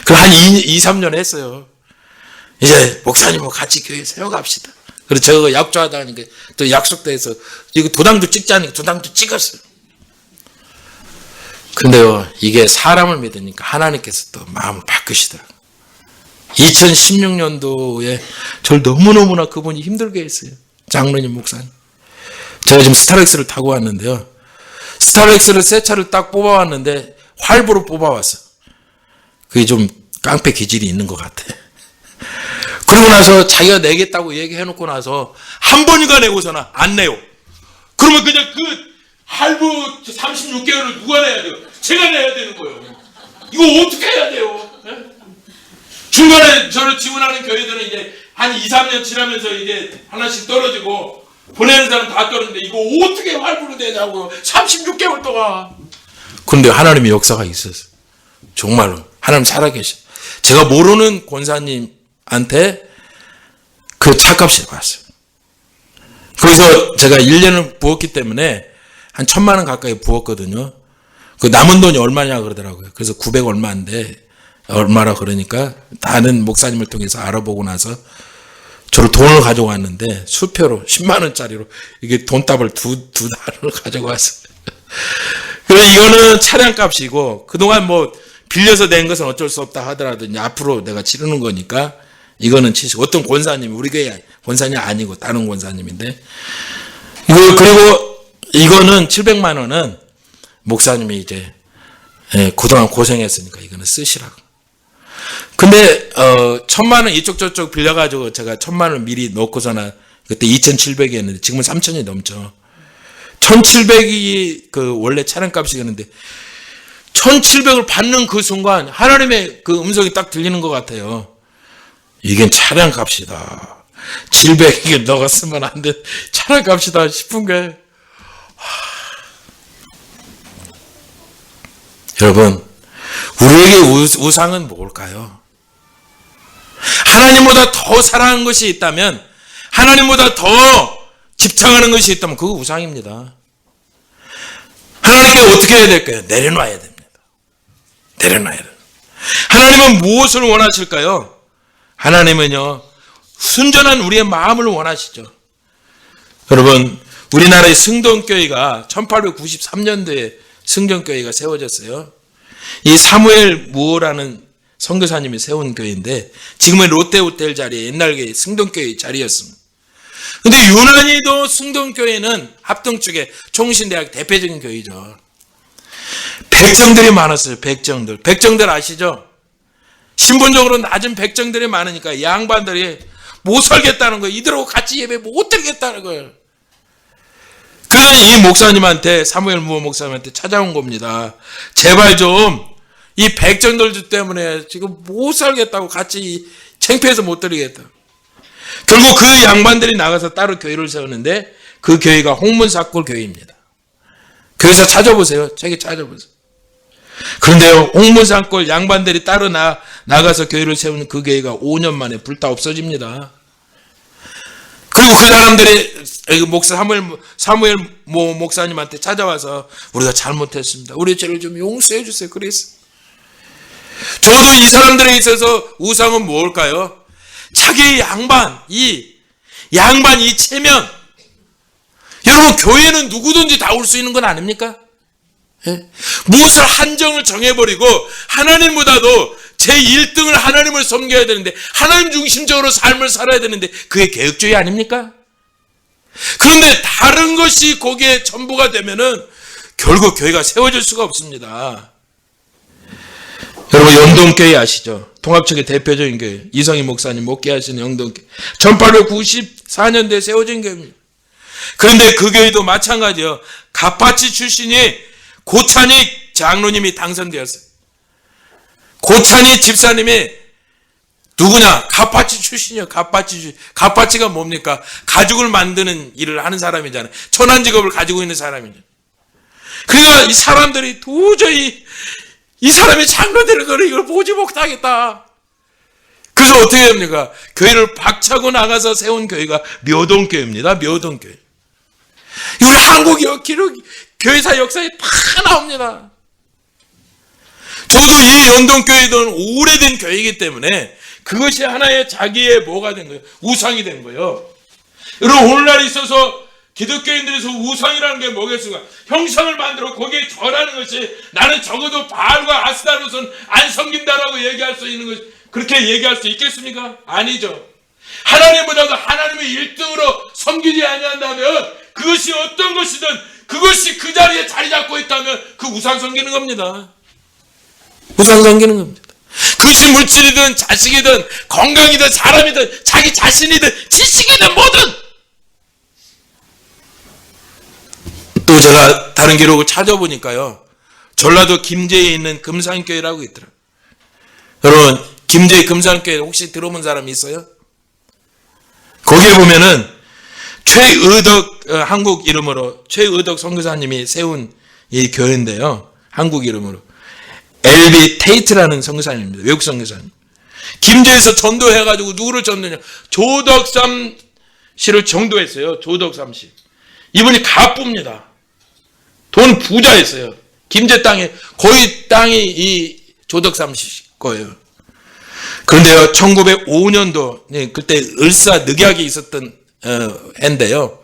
그걸 한 2, 3년 했어요. 이제 목사님하고 같이 교회 세워갑시다. 그래서 제가 약조하다 하니까 또 약속돼서 이거 도당도 찍자니까 도당도 찍었어요. 근데요, 이게 사람을 믿으니까 하나님께서 또 마음을 바꾸시더라고요. 2016년도에 저를 너무너무나 그분이 힘들게 했어요. 장로님 목사님. 제가 지금 스타렉스를 타고 왔는데요. 스타렉스를 새 차를 딱 뽑아왔는데 활부로 뽑아왔어. 그게 좀 깡패 기질이 있는 것 같아. 그러고 나서 자기가 내겠다고 얘기해놓고 나서 한 번이가 내고서는 안 내요. 그러면 그냥 그 할부 36개월을 누가 내야 돼요? 제가 내야 되는 거예요. 이거 어떻게 해야 돼요? 중간에 저를 지원하는 교회들은 이제 한 2, 3년 지나면서 이제 하나씩 떨어지고 보내는 사람 다 떨어지는데 이거 어떻게 할부로 내냐고 36개월 동안. 그런데 하나님의 역사가 있었어요. 정말로 하나님 살아계셔. 제가 모르는 권사님한테 그 차값이 왔어요. 거기서 제가 1년을 부었기 때문에 한 1,000만 원 가까이 부었거든요. 그 남은 돈이 얼마냐 그러더라고요. 그래서 900 얼마인데 얼마라 그러니까 다른 목사님을 통해서 알아보고 나서 저를 돈을 가지고 왔는데 수표로 10만 원짜리로 이게 돈답을 두 달을 가지고 왔어요. 그래서 이거는 차량값이고 그동안 뭐 빌려서 낸 것은 어쩔 수 없다 하더라도 이제 앞으로 내가 치르는 거니까 이거는 치시고 어떤 권사님 우리 교회 권사님 아니고 다른 권사님인데 그리고 이거는 700만 원은 목사님이 이제 그동안 고생했으니까 이거는 쓰시라고. 근데 1,000만 원 이쪽 저쪽 빌려가지고 제가 1,000만 원 미리 넣고서는 그때 2,700이었는데 지금은 3,000이 넘죠. 1,700이 그 원래 차량값이었는데 1,700을 받는 그 순간 하나님의 그 음성이 딱 들리는 것 같아요. 이게 차량값이다. 700이게 너가 쓰면 안 돼. 차량값이다 싶은 게 여러분 우리에게 우상은 뭘까요? 하나님보다 더 사랑하는 것이 있다면 하나님보다 더 집착하는 것이 있다면 그거 우상입니다. 하나님께 어떻게 해야 될까요? 내려놔야 됩니다. 내려놔야 됩니다. 하나님은 무엇을 원하실까요? 하나님은요 순전한 우리의 마음을 원하시죠. 여러분 우리나라의 승동교회가 1893년도에 승정교회가 세워졌어요. 이 사무엘 무어라는 선교사님이 세운 교회인데 지금은 롯데호텔 자리에 옛날 교회 승동교회 자리였습니다. 근데 유난히도 승동교회는 합동 쪽에 총신대학 대표적인 교회죠. 백정들이 많았어요. 백정들 아시죠? 신분적으로 낮은 백정들이 많으니까 양반들이 못 살겠다는 거예요. 이들하고 같이 예배 못 드리겠다는 거예요. 그래서 이 목사님한테, 사무엘 무호 목사님한테 찾아온 겁니다. 제발 좀 이 백정들 때문에 지금 못 살겠다고, 같이 창피해서 못 드리겠다. 결국 그 양반들이 나가서 따로 교회를 세우는데 그 교회가 홍문사골 교회입니다. 교회에서 찾아보세요. 책에 찾아보세요. 그런데요, 홍문사골 양반들이 따로 나가서 교회를 세우는 그 교회가 5년 만에 불타 없어집니다. 그리고 그 사람들이 사무엘 모 목사님한테 찾아와서 우리가 잘못했습니다. 우리 죄를 좀 용서해 주세요. 그랬어요. 저도 이 사람들에 있어서 우상은 뭘까요? 자기의 이 체면. 여러분, 교회는 누구든지 다 올 수 있는 건 아닙니까? 예? 무엇을 한정을 정해버리고 하나님보다도 제 1등을 하나님을 섬겨야 되는데, 하나님 중심적으로 삶을 살아야 되는데, 그게 개혁주의 아닙니까? 그런데 다른 것이 거기에 전부가 되면은 결국 교회가 세워질 수가 없습니다. 여러분, 영동교회 아시죠? 통합측의 대표적인 교회, 이성희 목사님 목회하시는 영동교회, 1894년도에 세워진 교회입니다. 그런데 그 교회도 마찬가지요. 가파치 출신이 고찬익 장로님이 당선되었어요. 고찬익 집사님이 누구냐? 가파치 출신이요. 가파치가 뭡니까? 가죽을 만드는 일을 하는 사람이잖아요. 천한 직업을 가지고 있는 사람이죠. 그러니까 이 사람들이 도저히 이 사람이 장로 되는 거를 이걸 보지 못하겠다. 그래서 어떻게 됩니까? 교회를 박차고 나가서 세운 교회가 묘동교회입니다. 묘동교회. 우리 한국 교회사 역사에 다 나옵니다. 저도 이 연동교회는 오래된 교회이기 때문에 그것이 하나의 자기의 뭐가 된 거예요? 우상이 된 거예요. 여러분, 오늘날 있어서 기독교인들에서 우상이라는 게 뭐겠습니까? 형상을 만들어 거기에 절하는 것이, 나는 적어도 바알과 아스타롯은 안 섬긴다라고 얘기할 수 있는 것, 그렇게 얘기할 수 있겠습니까? 아니죠. 하나님보다도 하나님을 1등으로 섬기지 아니한다면, 그것이 어떤 것이든 그것이 그 자리에 자리 잡고 있다면 그 우상 섬기는 겁니다. 우상 섬기는 겁니다. 그것이 물질이든 자식이든 건강이든 사람이든 자기 자신이든 지식이든 뭐든. 또 제가 다른 기록을 찾아보니까요, 전라도 김제에 있는 금산교회라고 있더라고요. 여러분, 김제 금산교회 혹시 들어본 사람이 있어요? 거기에 보면은 최의덕, 한국 이름으로 최의덕 선교사님이 세운 이 교회인데요, 한국 이름으로 엘비 테이트라는 선교사님입니다. 외국 선교사님. 김제에서 전도해가지고 누구를 전도했냐? 조덕삼 씨를 전도했어요. 조덕삼 씨. 이분이 가부입니다. 돈 부자였어요. 김제 땅에 거의 땅이 이 조덕삼 씨 거예요. 그런데요, 1905년도 그때 을사늑약이 있었던 해인데요.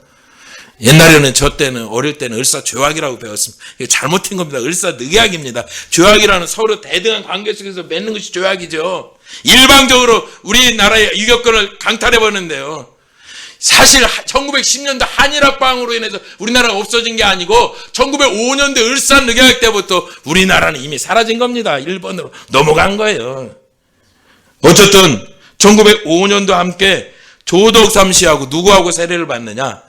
옛날에는 저 때는 어릴 때는 을사죄악이라고 배웠습니다. 이게 잘못된 겁니다. 을사늑약입니다. 죄악이라는 서로 대등한 관계 속에서 맺는 것이 죄악이죠. 일방적으로 우리나라의 유교권을 강탈해버렸는데요. 사실 1910년도 한일합방으로 인해서 우리나라가 없어진 게 아니고 1905년도 을사늑약 때부터 우리나라는 이미 사라진 겁니다. 일본으로 넘어간 거예요. 어쨌든 1905년도 함께 조덕삼 씨하고 누구하고 세례를 받느냐?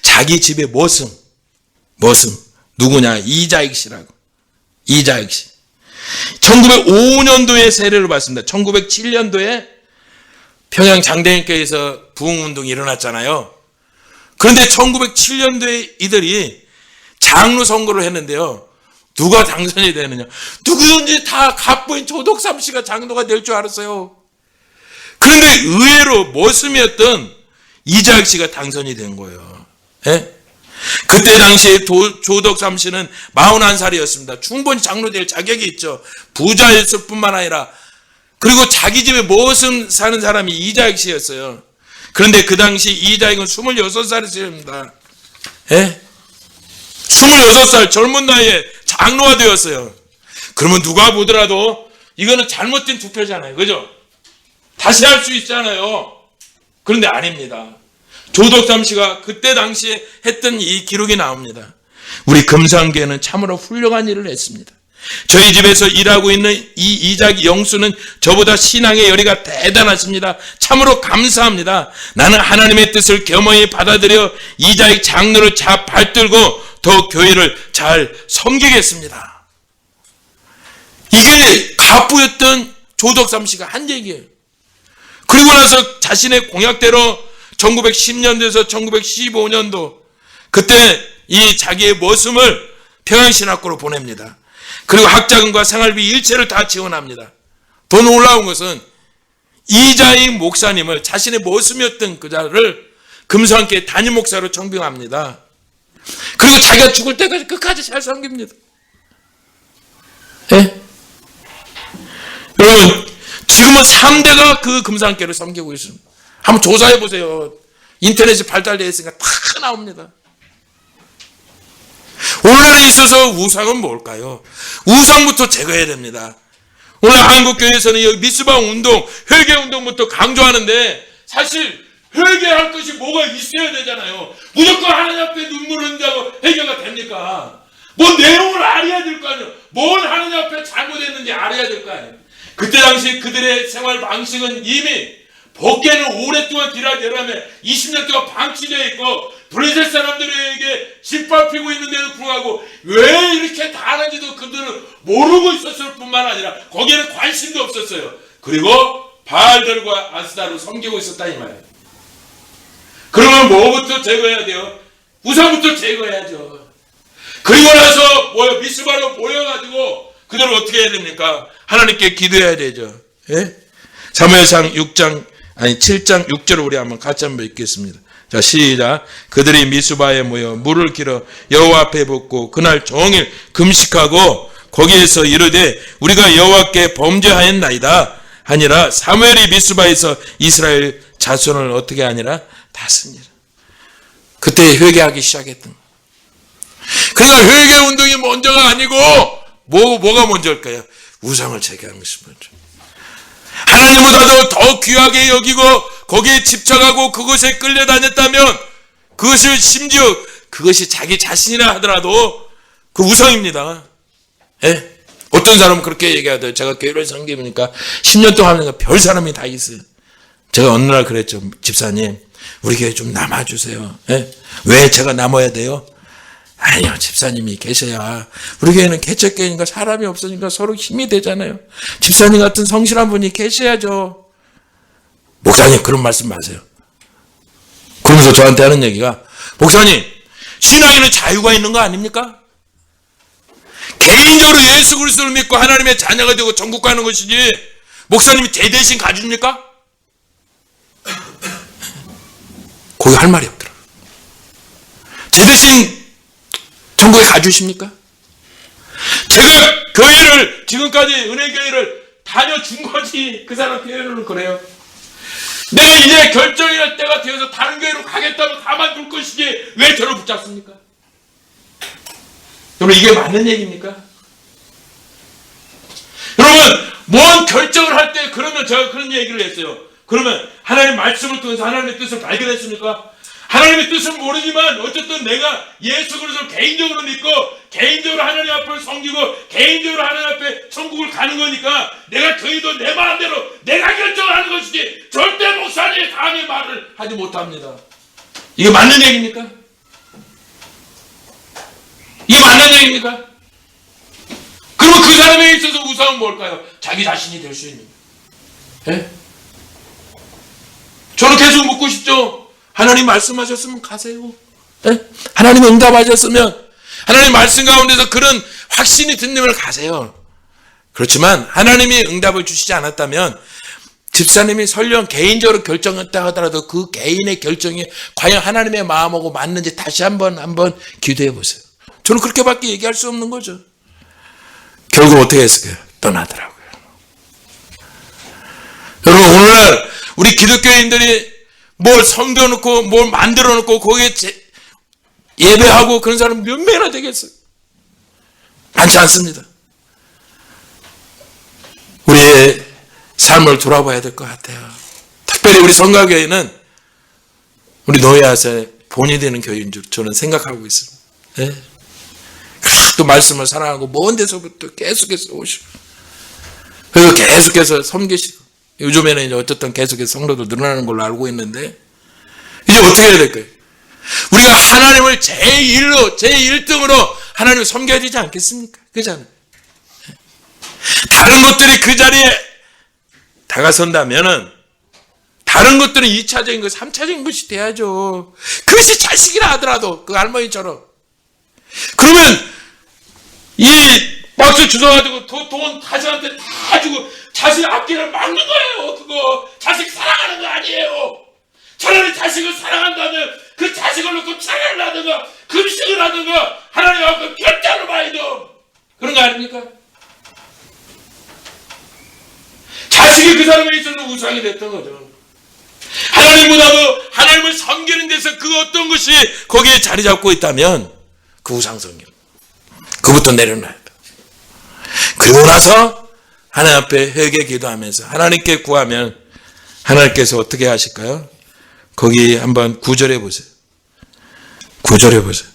자기 집의 머슴 누구냐? 이자익 씨라고. 이자익 씨. 1905년도에 세례를 받습니다. 1907년도에 평양 장대인교회에서 부흥운동이 일어났잖아요. 그런데 1907년도에 이들이 장로 선거를 했는데요, 누가 당선이 되느냐? 누구든지 다 갑부인 조덕삼 씨가 장로가 될 줄 알았어요. 그런데 의외로 머슴이었던 이자익 씨가 당선이 된 거예요. 예? 그때 당시에 조덕삼 씨는 41살이었습니다. 충분히 장로 될 자격이 있죠. 부자였을 뿐만 아니라, 그리고 자기 집에 머슴 사는 사람이 이자익 씨였어요. 그런데 그 당시 이자익은 26살이었습니다. 예? 26살 젊은 나이에 장로가 되었어요. 그러면 누가 보더라도 이거는 잘못된 투표잖아요. 그죠? 다시 할 수 있잖아요. 그런데 아닙니다. 조덕삼 씨가 그때 당시에 했던 이 기록이 나옵니다. 우리 금산교회는 참으로 훌륭한 일을 했습니다. 저희 집에서 일하고 있는 이 이작 영수는 저보다 신앙의 열의가 대단하십니다. 참으로 감사합니다. 나는 하나님의 뜻을 겸허히 받아들여 이작 장로를 받들고 더 교회를 잘 섬기겠습니다. 이게 가부였던 조덕삼 씨가 한 얘기예요. 그리고 나서 자신의 공약대로 1910년도에서 1915년도 그때 이 자기의 머슴을 평양신학교로 보냅니다. 그리고 학자금과 생활비 일체를 다 지원합니다. 더 놀라운 것은 이자익 목사님을 자신의 머슴이었던 그자를 금수함교회 담임 목사로 청빙합니다. 그리고 자기가 죽을 때까지 끝까지 잘 섬깁니다. 예? 여러분 지금은 3대가 그 금수함교회를 섬기고 있습니다. 한번 조사해 보세요. 인터넷이 발달되어 있으니까 다 나옵니다. 오늘날에 있어서 우상은 뭘까요? 우상부터 제거해야 됩니다. 오늘 한국교회에서는 이 미스바 운동, 회개 운동부터 강조하는데 사실 회개할 것이 뭐가 있어야 되잖아요. 무조건 하나님 앞에 눈물 흘린다고 해결가 됩니까? 뭐 내용을 알아야 될 거 아니에요. 뭘 하나님 앞에 잘못했는지 알아야 될 거 아니에요. 그때 당시 그들의 생활 방식은 이미 법계는 오랫동안 기라되라며 20년 동안 방치되어 있고 브레셀 사람들에게 짓밟히고 있는데도 불구하고 왜 이렇게 다른지도 그들은 모르고 있었을 뿐만 아니라 거기에는 관심도 없었어요. 그리고 바알들과 아스타를 섬기고 있었다 이 말이에요. 그러면 뭐부터 제거해야 돼요? 우상부터 제거해야죠. 그리고 나서 미스바로 모여가지고 그들을 어떻게 해야 됩니까? 하나님께 기도해야 되죠. 예? 사무엘상 7장 6절을 우리 한번 같이 한번 읽겠습니다. 자, 시작. 그들이 미스바에 모여 물을 길어 여호와 앞에 붓고 그날 종일 금식하고 거기에서 이르되 우리가 여호와께 범죄하였나이다 하니라. 사무엘이 미스바에서 이스라엘 자손을 어떻게 하니라? 다스니라. 그때 회개하기 시작했던 거예요. 그러니까 회개 운동이 먼저가 아니고 뭐가 먼저일까요? 우상을 제거하는 것이 먼저. 하나님보다도 더 귀하게 여기고 거기에 집착하고 그것에 끌려다녔다면 그것을 심지어 그것이 자기 자신이라 하더라도 그 우상입니다. 예? 어떤 사람은 그렇게 얘기하더라고요. 제가 교회를 섬기니까 10년 동안 하니까 별 사람이 다 있어요. 제가 어느 날 그랬죠. 집사님 우리 교회 좀 남아주세요. 예? 왜 제가 남아야 돼요? 아니요, 집사님이 계셔야 우리 교회는 개척교회니까 사람이 없으니까 서로 힘이 되잖아요. 집사님 같은 성실한 분이 계셔야죠. 목사님 그런 말씀 마세요. 그러면서 저한테 하는 얘기가 목사님 신앙에는 자유가 있는 거 아닙니까? 개인적으로 예수 그리스도를 믿고 하나님의 자녀가 되고 천국 가는 것이지 목사님이 제 대신 가줍니까? 거기 할 말이 없더라고요. 제 대신 천국에 가주십니까? 제가 교회를 지금까지 은혜교회를 다녀준 거지 그 사람 교회는 그래요. 내가 이제 결정이 날 때가 되어서 다른 교회로 가겠다면 가만둘 것이지 왜 저를 붙잡습니까? 여러분 이게 맞는 얘기입니까? 여러분 뭔 결정을 할 때 그러면 제가 그런 얘기를 했어요. 그러면 하나님 말씀을 통해서 하나님의 뜻을 발견했습니까? 하나님의 뜻은 모르지만 어쨌든 내가 예수 그리스도를 개인적으로 믿고 개인적으로 하나님 앞을 섬기고 개인적으로 하나님 앞에 천국을 가는 거니까 내가 저희도 내 마음대로 내가 결정하는 것이지 절대 목사님이 감히 말을 하지 못합니다. 이게 맞는 얘기입니까? 이게 맞는 얘기입니까? 그러면 그 사람에게 있어서 우상은 뭘까요? 자기 자신이 될 수 있는 거예요. 예? 저는 계속 묻고 싶죠. 하나님 말씀하셨으면 가세요. 네? 하나님 응답하셨으면 하나님 말씀 가운데서 그런 확신이 든다면 가세요. 그렇지만 하나님이 응답을 주시지 않았다면 집사님이 설령 개인적으로 결정했다 하더라도 그 개인의 결정이 과연 하나님의 마음하고 맞는지 다시 한번 기도해 보세요. 저는 그렇게밖에 얘기할 수 없는 거죠. 결국 어떻게 했을까요? 떠나더라고요. 여러분 오늘날 우리 기독교인들이 뭘 섬겨놓고 뭘 만들어놓고 거기에 예배하고 그런 사람 몇 명이나 되겠어요? 많지 않습니다. 우리의 삶을 돌아봐야 될 것 같아요. 특별히 우리 성가교회는 우리 노예아세 본이 되는 교회인 줄 저는 생각하고 있습니다. 네? 또 말씀을 사랑하고 먼 데서부터 계속해서 오시고 그리고 계속해서 섬기시고 요즘에는 이제 어쨌든 계속해서 성도도 늘어나는 걸로 알고 있는데 이제 어떻게 해야 될까요? 우리가 하나님을 제1등으로 하나님을 섬겨야 되지 않겠습니까? 그잖아요. 다른 것들이 그 자리에 다가선다면은 다른 것들은 2차적인 것, 3차적인 것이 돼야죠. 그것이 자식이라 하더라도 그 할머니처럼. 그러면 이 박수 주워가지고 돈 자식한테 다 주고 자식 앞길을 막는 거예요. 그거 자식 사랑하는 거 아니에요. 차라리 자식을 사랑한다면 그 자식을 놓고 차례를 하든가 금식을 하든가 하나님 앞에 결단을 봐야죠. 그런 거 아닙니까? 자식이 그 사람에 있어서 우상이 됐던 거죠. 하나님보다도 하나님을 섬기는 데서 그 어떤 것이 거기에 자리 잡고 있다면 그 우상 섬김 그부터 내려놔야 돼. 그리고 나서 하나님 앞에 회개 기도하면서 하나님께 구하면 하나님께서 어떻게 하실까요? 거기 한번 구절해 보세요. 구절해 보세요.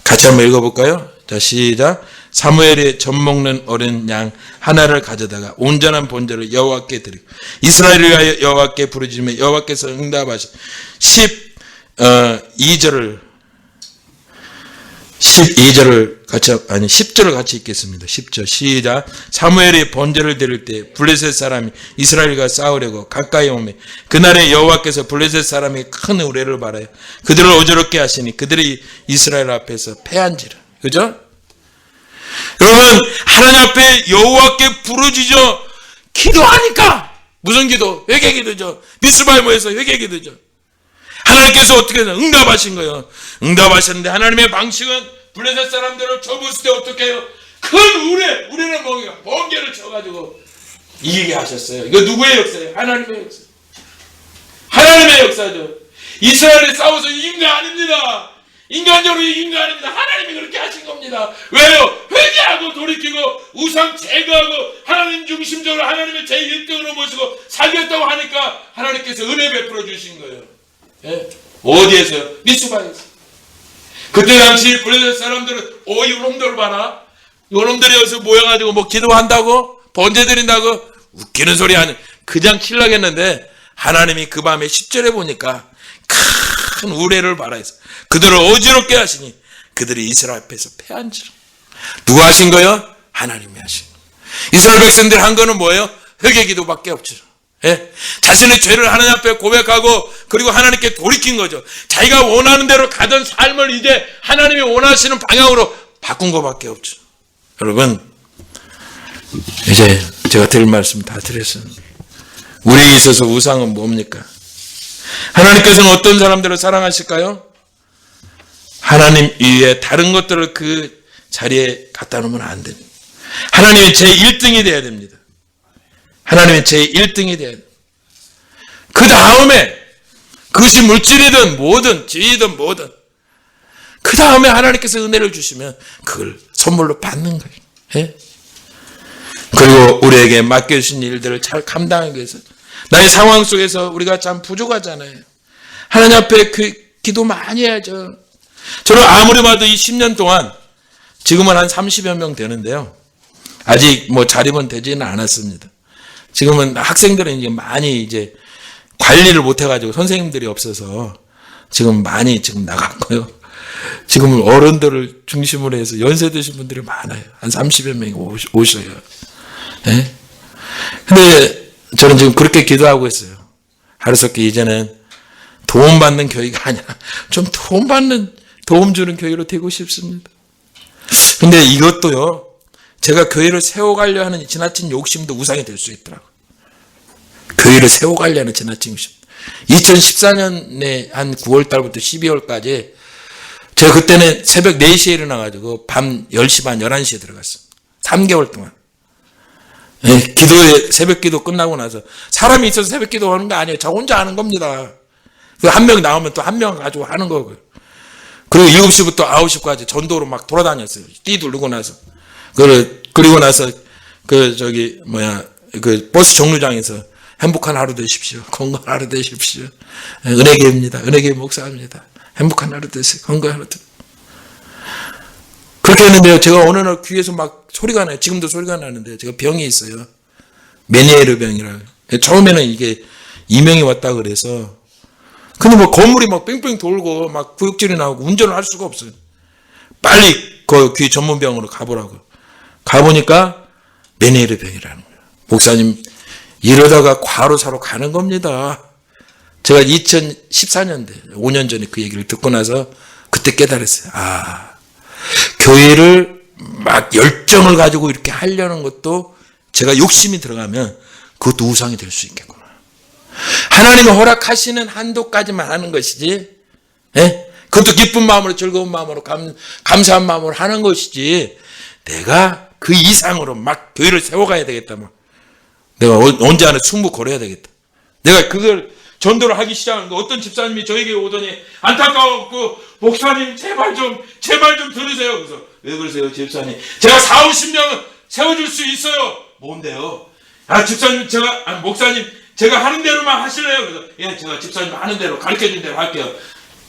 같이 한번 읽어볼까요? 자, 시작. 사무엘이 젖 먹는 어린 양 하나를 가져다가 온전한 본절을 여호와께 드리고 이스라엘을 위하여 여호와께 부르짖으며 여호와께서 응답하시 10절을 같이 읽겠습니다. 10절 시작. 사무엘이 번제를 드릴 때 블레셋 사람이 이스라엘과 싸우려고 가까이 오매 그날에 여호와께서 블레셋 사람이 큰 우레를 바라요 그들을 어지럽게 하시니 그들이 이스라엘 앞에서 패한지라. 그죠? 여러분 하나님 앞에 여호와께 부르짖어 기도하니까 무슨 기도? 회개 기도죠. 미스바에 모여서 회개 기도죠. 하나님께서 어떻게 응답하신 거예요. 응답하셨는데 하나님의 방식은 블레셋 사람들을 접었을 때 어떻게 해요? 큰 우레를 먹이가 번개를 쳐가지고 이기게 하셨어요. 이거 누구의 역사예요? 하나님의 역사. 하나님의 역사죠. 이스라엘이 싸워서 이긴 거 아닙니다. 인간적으로 이긴 거 아닙니다. 하나님이 그렇게 하신 겁니다. 왜요? 회개하고 돌이키고 우상 제거하고 하나님 중심적으로 하나님의 제1등으로 모시고 살겠다고 하니까 하나님께서 은혜 베풀어 주신 거예요. 예? 어디에서요? 미스바에서. 그때 당시 블레셋 사람들은 이놈들 봐라. 이놈들이 여기서 모여가지고 뭐 기도한다고? 번제 드린다고? 웃기는 소리 하는 그냥 킬라겠는데 하나님이 그 밤에 10절에 보니까 큰 우레를 바라해서 그들을 어지럽게 하시니 그들이 이스라엘 앞에서 패한지라. 누가 하신 거예요? 하나님이 하신 거예요. 이스라엘 백성들이 한 거는 뭐예요? 회개 기도밖에 없죠. 예? 자신의 죄를 하나님 앞에 고백하고 그리고 하나님께 돌이킨 거죠. 자기가 원하는 대로 가던 삶을 이제 하나님이 원하시는 방향으로 바꾼 것밖에 없죠. 여러분 이제 제가 드릴 말씀 다 드렸어요. 우리에게 있어서 우상은 뭡니까? 하나님께서는 어떤 사람들을 사랑하실까요? 하나님 이외에 다른 것들을 그 자리에 갖다 놓으면 안 됩니다. 하나님이 제1등이 돼야 됩니다. 하나님의 제1등이 돼야 돼요. 그 다음에 그것이 물질이든 뭐든 지위든 뭐든 그 다음에 하나님께서 은혜를 주시면 그걸 선물로 받는 거예요. 예? 그리고 우리에게 맡겨주신 일들을 잘 감당하기 위해서 나의 상황 속에서 우리가 참 부족하잖아요. 하나님 앞에 그 기도 많이 해야죠. 저는 아무리 봐도 이 10년 동안 지금은 한 30여 명 되는데요. 아직 뭐 자립은 되지는 않았습니다. 지금은 학생들은 이제 많이 이제 관리를 못 해가지고 선생님들이 없어서 지금 많이 지금 나갔고요. 지금은 어른들을 중심으로 해서 연세 드신 분들이 많아요. 한 30여 명이 오셔요. 네? 근데 저는 지금 그렇게 기도하고 있어요. 하루속히 이제는 도움받는 교회가 아니라 좀 도움 주는 교회로 되고 싶습니다. 근데 이것도요, 제가 교회를 세워가려 하는 지나친 욕심도 우상이 될 수 있더라고요. 교회를 세워가려 하는 지나친 욕심. 2014년에 한 9월달부터 12월까지 제가 그때는 새벽 4시에 일어나가지고 밤 10시 반, 11시에 들어갔어요. 3개월 동안. 네, 새벽 기도 끝나고 나서 사람이 있어서 새벽 기도 하는 거 아니에요. 저 혼자 하는 겁니다. 한 명 나오면 또 한 명 가지고 하는 거고요. 그리고 7시부터 9시까지 전도로 막 돌아다녔어요. 띠 두르고 나서. 그리고 나서 버스 정류장에서 행복한 하루 되십시오. 건강한 하루 되십시오. 은혜계입니다. 은혜계 목사입니다. 행복한 하루 되세요. 건강한 하루 되세요. 그렇게 그렇게 했는데요. 제가 어느 날 귀에서 막 소리가 나요. 지금도 소리가 나는데 제가 병이 있어요. 메니에르 병이라. 처음에는 이게 이명이 왔다 그래서. 근데 뭐 건물이 막 뺑뺑 돌고 막 구역질이 나오고 운전을 할 수가 없어요. 빨리 그 귀 전문병으로 가보라고. 가보니까 메니에르 병이라는 거예요. 목사님 이러다가 과로사로 가는 겁니다. 제가 2014년대 5년 전에 그 얘기를 듣고 나서 그때 깨달았어요. 아, 교회를 막 열정을 가지고 이렇게 하려는 것도 제가 욕심이 들어가면 그것도 우상이 될 수 있겠구나. 하나님이 허락하시는 한도까지만 하는 것이지, 예? 그것도 기쁜 마음으로 즐거운 마음으로 감사한 마음으로 하는 것이지 내가 그 이상으로 막 교회를 세워가야 되겠다. 막 내가 언제 안에 승부 걸어야 되겠다. 내가 그걸 전도를 하기 시작한 거 어떤 집사님이 저에게 오더니 안타까웠고 목사님 제발 좀 들으세요. 그래서 왜 그러세요 집사님? 제가 40-50명은 세워줄 수 있어요. 뭔데요? 아 집사님 목사님 제가 하는 대로만 하실래요? 그래서 예 제가 집사님 하는 대로 가르쳐준 대로 할게요.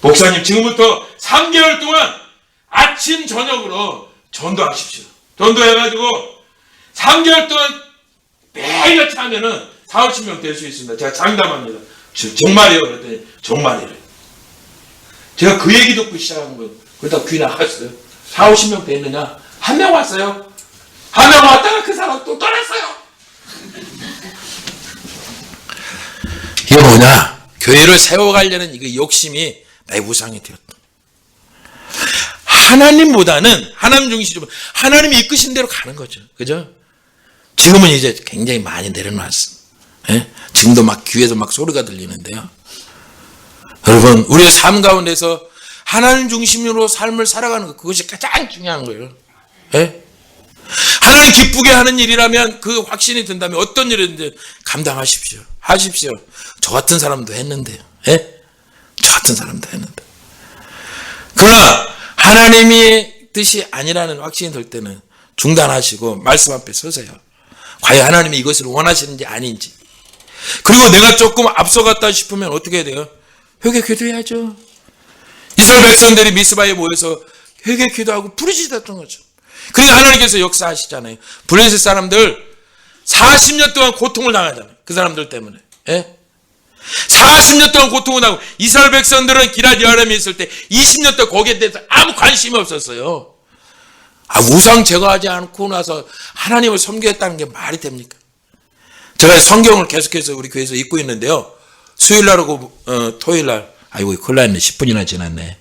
목사님 지금부터 3개월 동안 아침 저녁으로 전도하십시오. 전도해가지고 3개월 동안 매일같이 하면은 40-50명 될 수 있습니다. 제가 장담합니다. 정말이에요. 그랬더니 정말이래. 제가 그 얘기 듣고 시작한 거예요. 그러다 귀 나갔어요. 40-50명 됐느냐? 한 명 왔어요. 한 명 왔다가 그 사람 또 떠났어요. 이게 뭐냐? 교회를 세워가려는 이거 욕심이 나의 우상이 되었다. 하나님보다는 하나님 중심으로 하나님이 이끄신 대로 가는 거죠. 그죠? 지금은 이제 굉장히 많이 내려놨어. 예? 지금도 막 귀에서 막 소리가 들리는데요. 여러분, 우리의 삶 가운데서 하나님 중심으로 삶을 살아가는 것, 그것이 가장 중요한 거예요. 예? 하나님 기쁘게 하는 일이라면 그 확신이 든다면 어떤 일이든지 감당하십시오. 하십시오. 저 같은 사람도 했는데요. 예? 저 같은 사람도 했는데. 그러나 하나님의 뜻이 아니라는 확신이 들 때는 중단하시고 말씀 앞에 서세요. 과연 하나님이 이것을 원하시는지 아닌지. 그리고 내가 조금 앞서갔다 싶으면 어떻게 해야 돼요? 회개 기도해야죠. 이스라엘 백성들이 미스바에 모여서 회개 기도하고 부르짖었던 거죠. 그러니까 하나님께서 역사하시잖아요. 블레셋 사람들 40년 동안 고통을 당하잖아요. 그 사람들 때문에. 예? 40년 동안 고통을 당하고 이스라엘 백성들은 기럇 여아람에 있을 때 20년 동안 거기에 대해서 아무 관심이 없었어요. 아, 우상 제거하지 않고 나서 하나님을 섬기겠다는 게 말이 됩니까? 제가 성경을 계속해서 우리 교회에서 읽고 있는데요. 수요일날하고 토요일날 아이고 큰일 났네. 10분이나 지났네.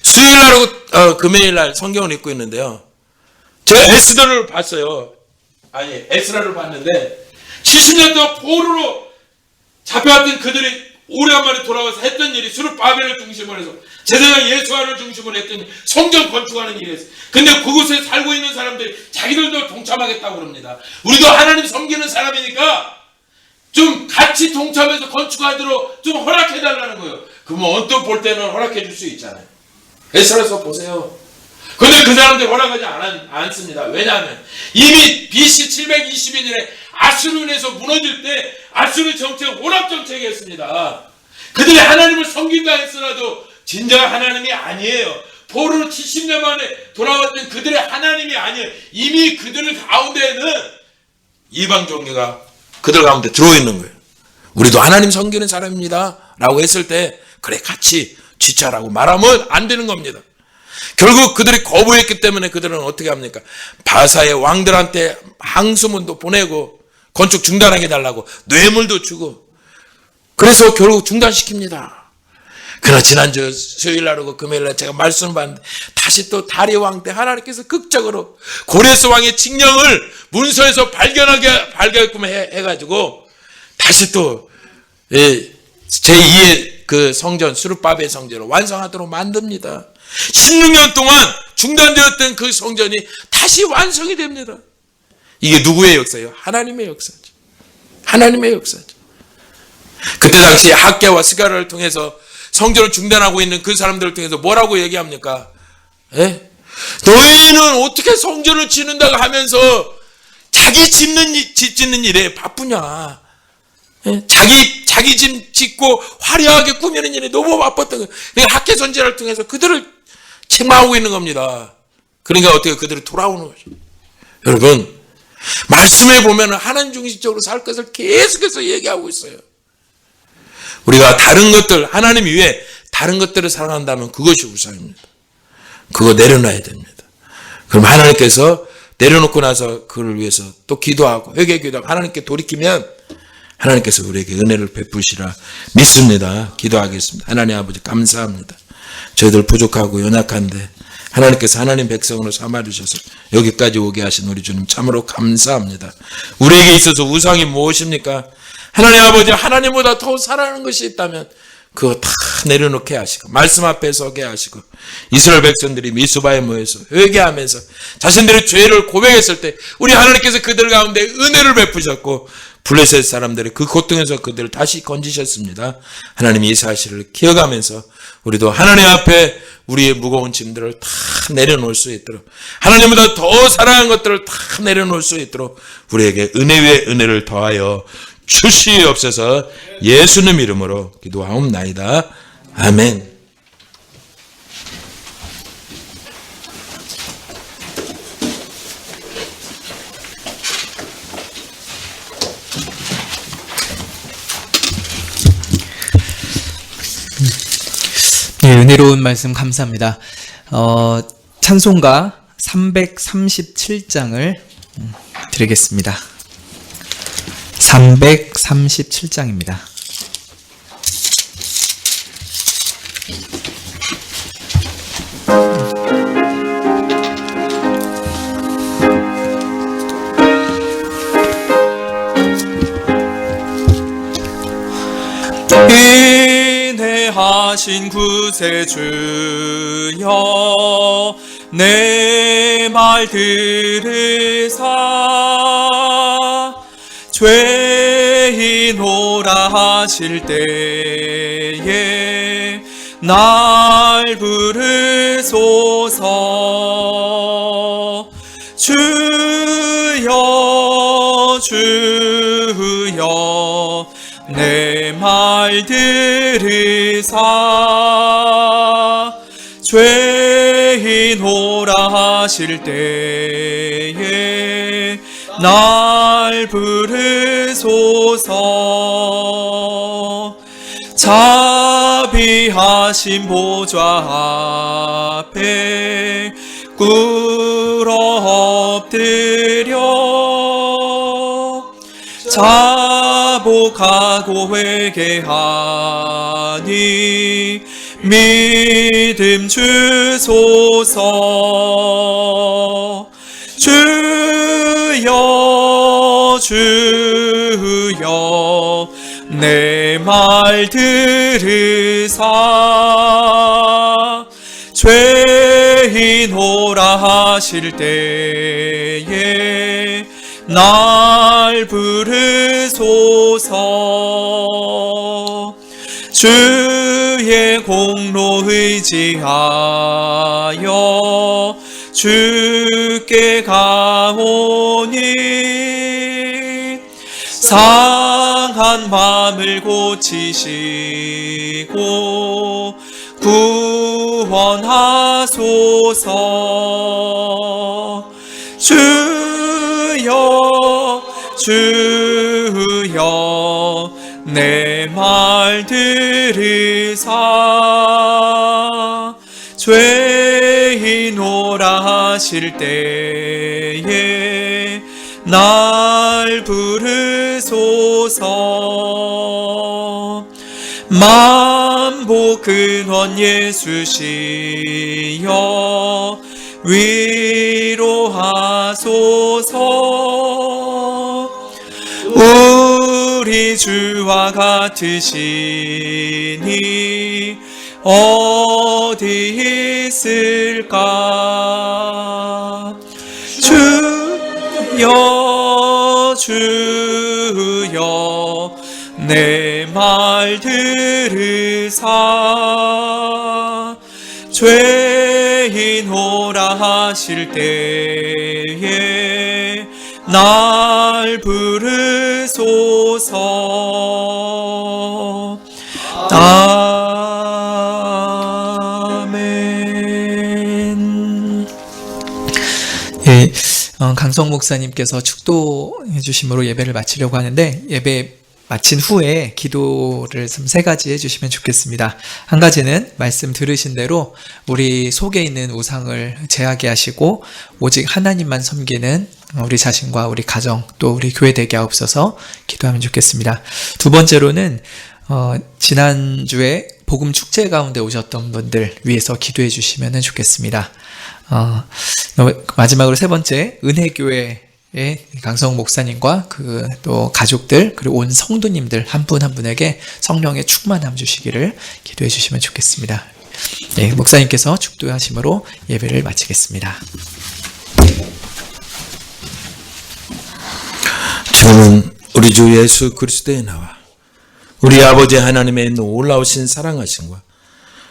수요일날하고 금요일날 성경을 읽고 있는데요. 제가 에스더를 봤어요. 아니 에스라를 봤는데 70년 동안 포로로 잡혀왔던 그들이 오래간만에 돌아와서 했던 일이 스룹바벨을 중심으로 해서 제사장 예수아를 중심으로 했던 성전 건축하는 일이었어요. 근데 그곳에 살고 있는 사람들이 자기들도 동참하겠다고 그럽니다. 우리도 하나님 섬기는 사람이니까 좀 같이 동참해서 건축하도록 좀 허락해달라는 거예요. 그러면 언뜻 볼 때는 허락해 줄 수 있잖아요. 에스라서 보세요. 근데 그 사람들이 허락하지 않습니다. 왜냐하면 이미 BC 722년에 아수르에서 무너질 때 아수르 정책은 혼합 정책이었습니다. 그들이 하나님을 섬긴다 했으나도 진정한 하나님이 아니에요. 포로로 70년 만에 돌아왔던 그들의 하나님이 아니에요. 이미 그들 가운데에는 이방 종교가 그들 가운데 들어있는 거예요. 우리도 하나님 섬기는 사람입니다 라고 했을 때 그래 같이 지차라고 말하면 안 되는 겁니다. 결국 그들이 거부했기 때문에 그들은 어떻게 합니까? 바사의 왕들한테 항소문도 보내고 건축 중단하게 달라고 뇌물도 주고 그래서 결국 중단시킵니다. 그러나 지난주 수요일날하고 금요일날 제가 말씀을 봤는데 다시 또 다리 왕 때 하나님께서 극적으로 고레스 왕의 칙령을 문서에서 발견했구만 해가지고 다시 또 제2의 그 성전 스룹바벨 성전을 완성하도록 만듭니다. 16년 동안 중단되었던 그 성전이 다시 완성이 됩니다. 이게 누구의 역사예요? 하나님의 역사죠. 하나님의 역사죠. 그때 당시 학개와 스가랴를 통해서 성전을 중단하고 있는 그 사람들을 통해서 뭐라고 얘기합니까? 예? 너희는 어떻게 성전을 짓는다고 하면서 자기 집 짓는 일에 바쁘냐? 예? 자기 집 짓고 화려하게 꾸미는 일에 너무 바빴던 거예요. 학개 선지자를 통해서 그들을 책망하고 있는 겁니다. 그러니까 어떻게 그들이 돌아오는 거죠. 여러분, 말씀에 보면 하나님 중심적으로 살 것을 계속해서 얘기하고 있어요. 우리가 다른 것들, 하나님 이외에 다른 것들을 사랑한다면 그것이 우상입니다. 그거 내려놔야 됩니다. 그럼 하나님께서 내려놓고 나서 그를 위해서 또 기도하고 회개 기도하고 하나님께 돌이키면 하나님께서 우리에게 은혜를 베푸시라 믿습니다. 기도하겠습니다. 하나님 아버지 감사합니다. 저희들 부족하고 연약한데 하나님께서 하나님 백성으로 삼아주셔서 여기까지 오게 하신 우리 주님 참으로 감사합니다. 우리에게 있어서 우상이 무엇입니까? 하나님 아버지, 하나님보다 더 사랑하는 것이 있다면 그거 다 내려놓게 하시고 말씀 앞에 서게 하시고 이스라엘 백성들이 미스바에 모여서 회개하면서 자신들의 죄를 고백했을 때 우리 하나님께서 그들 가운데 은혜를 베푸셨고 블레셋 사람들의 그 고통에서 그들을 다시 건지셨습니다. 하나님 이 사실을 기억하면서 우리도 하나님 앞에 우리의 무거운 짐들을 다 내려놓을 수 있도록 하나님보다 더 사랑하는 것들을 다 내려놓을 수 있도록 우리에게 은혜 위에 은혜를 더하여 주시옵소서. 예수님 이름으로 기도하옵나이다. 아멘. 네, 은혜로운 말씀 감사합니다. 찬송가 337장을 드리겠습니다. 337장입니다. 인내하신 구세주여 내 말 들으사 죄인오라 하실 때에 날 부르소서. 주여 주여 내 말 들으사 죄인오라 하실 때에 날 부르소서. 자비하신 보좌 앞에 꿇어 엎드려 자복하고 회개하니 믿음 주소서. 주여 주여 내 말 들으사 죄인오라 하실 때에 날 부르소서. 주의 공로 의지하여 주께 가오니 상한 마음을 고치시고 구원하소서. 주여 주여 내 말 들으사 죄인오라 하실 때에 날 부르소서. 만복 근원 예수시여 위로하소서. 우리 주와 같으시니 어디 있을까. 주여 주여 내 말 들으사 죄인오라 하실 때에 날 부르소서. 아멘. 예, 강성 목사님께서 축도해 주심으로 예배를 마치려고 하는데 예배 마친 후에 기도를 좀 3가지 해주시면 좋겠습니다. 한 가지는 말씀 들으신 대로 우리 속에 있는 우상을 제하게 하시고 오직 하나님만 섬기는 우리 자신과 우리 가정 또 우리 교회 되게 하옵소서 기도하면 좋겠습니다. 두 번째로는 지난주에 복음 축제 가운데 오셨던 분들 위해서 기도해 주시면 좋겠습니다. 마지막으로 3번째 은혜교회 강성 목사님과 그 또 가족들 그리고 온 성도님들 한 분 한 분에게 성령의 충만함 주시기를 기도해 주시면 좋겠습니다. 네, 목사님께서 축도하심으로 예배를 마치겠습니다. 주는 우리 주 예수 그리스도의 나와 우리 아버지 하나님의 놀라우신 사랑하심과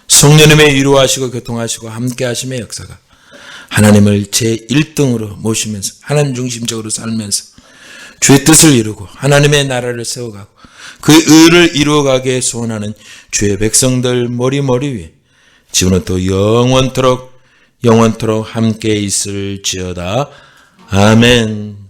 성령님의 위로하시고 교통하시고 함께하심의 역사가 하나님을 제1등으로 모시면서 하나님 중심적으로 살면서 주의 뜻을 이루고 하나님의 나라를 세워가고 그 의를 이루어가게 소원하는 주의 백성들 머리 위에 지금부터 영원토록 함께 있을지어다. 아멘.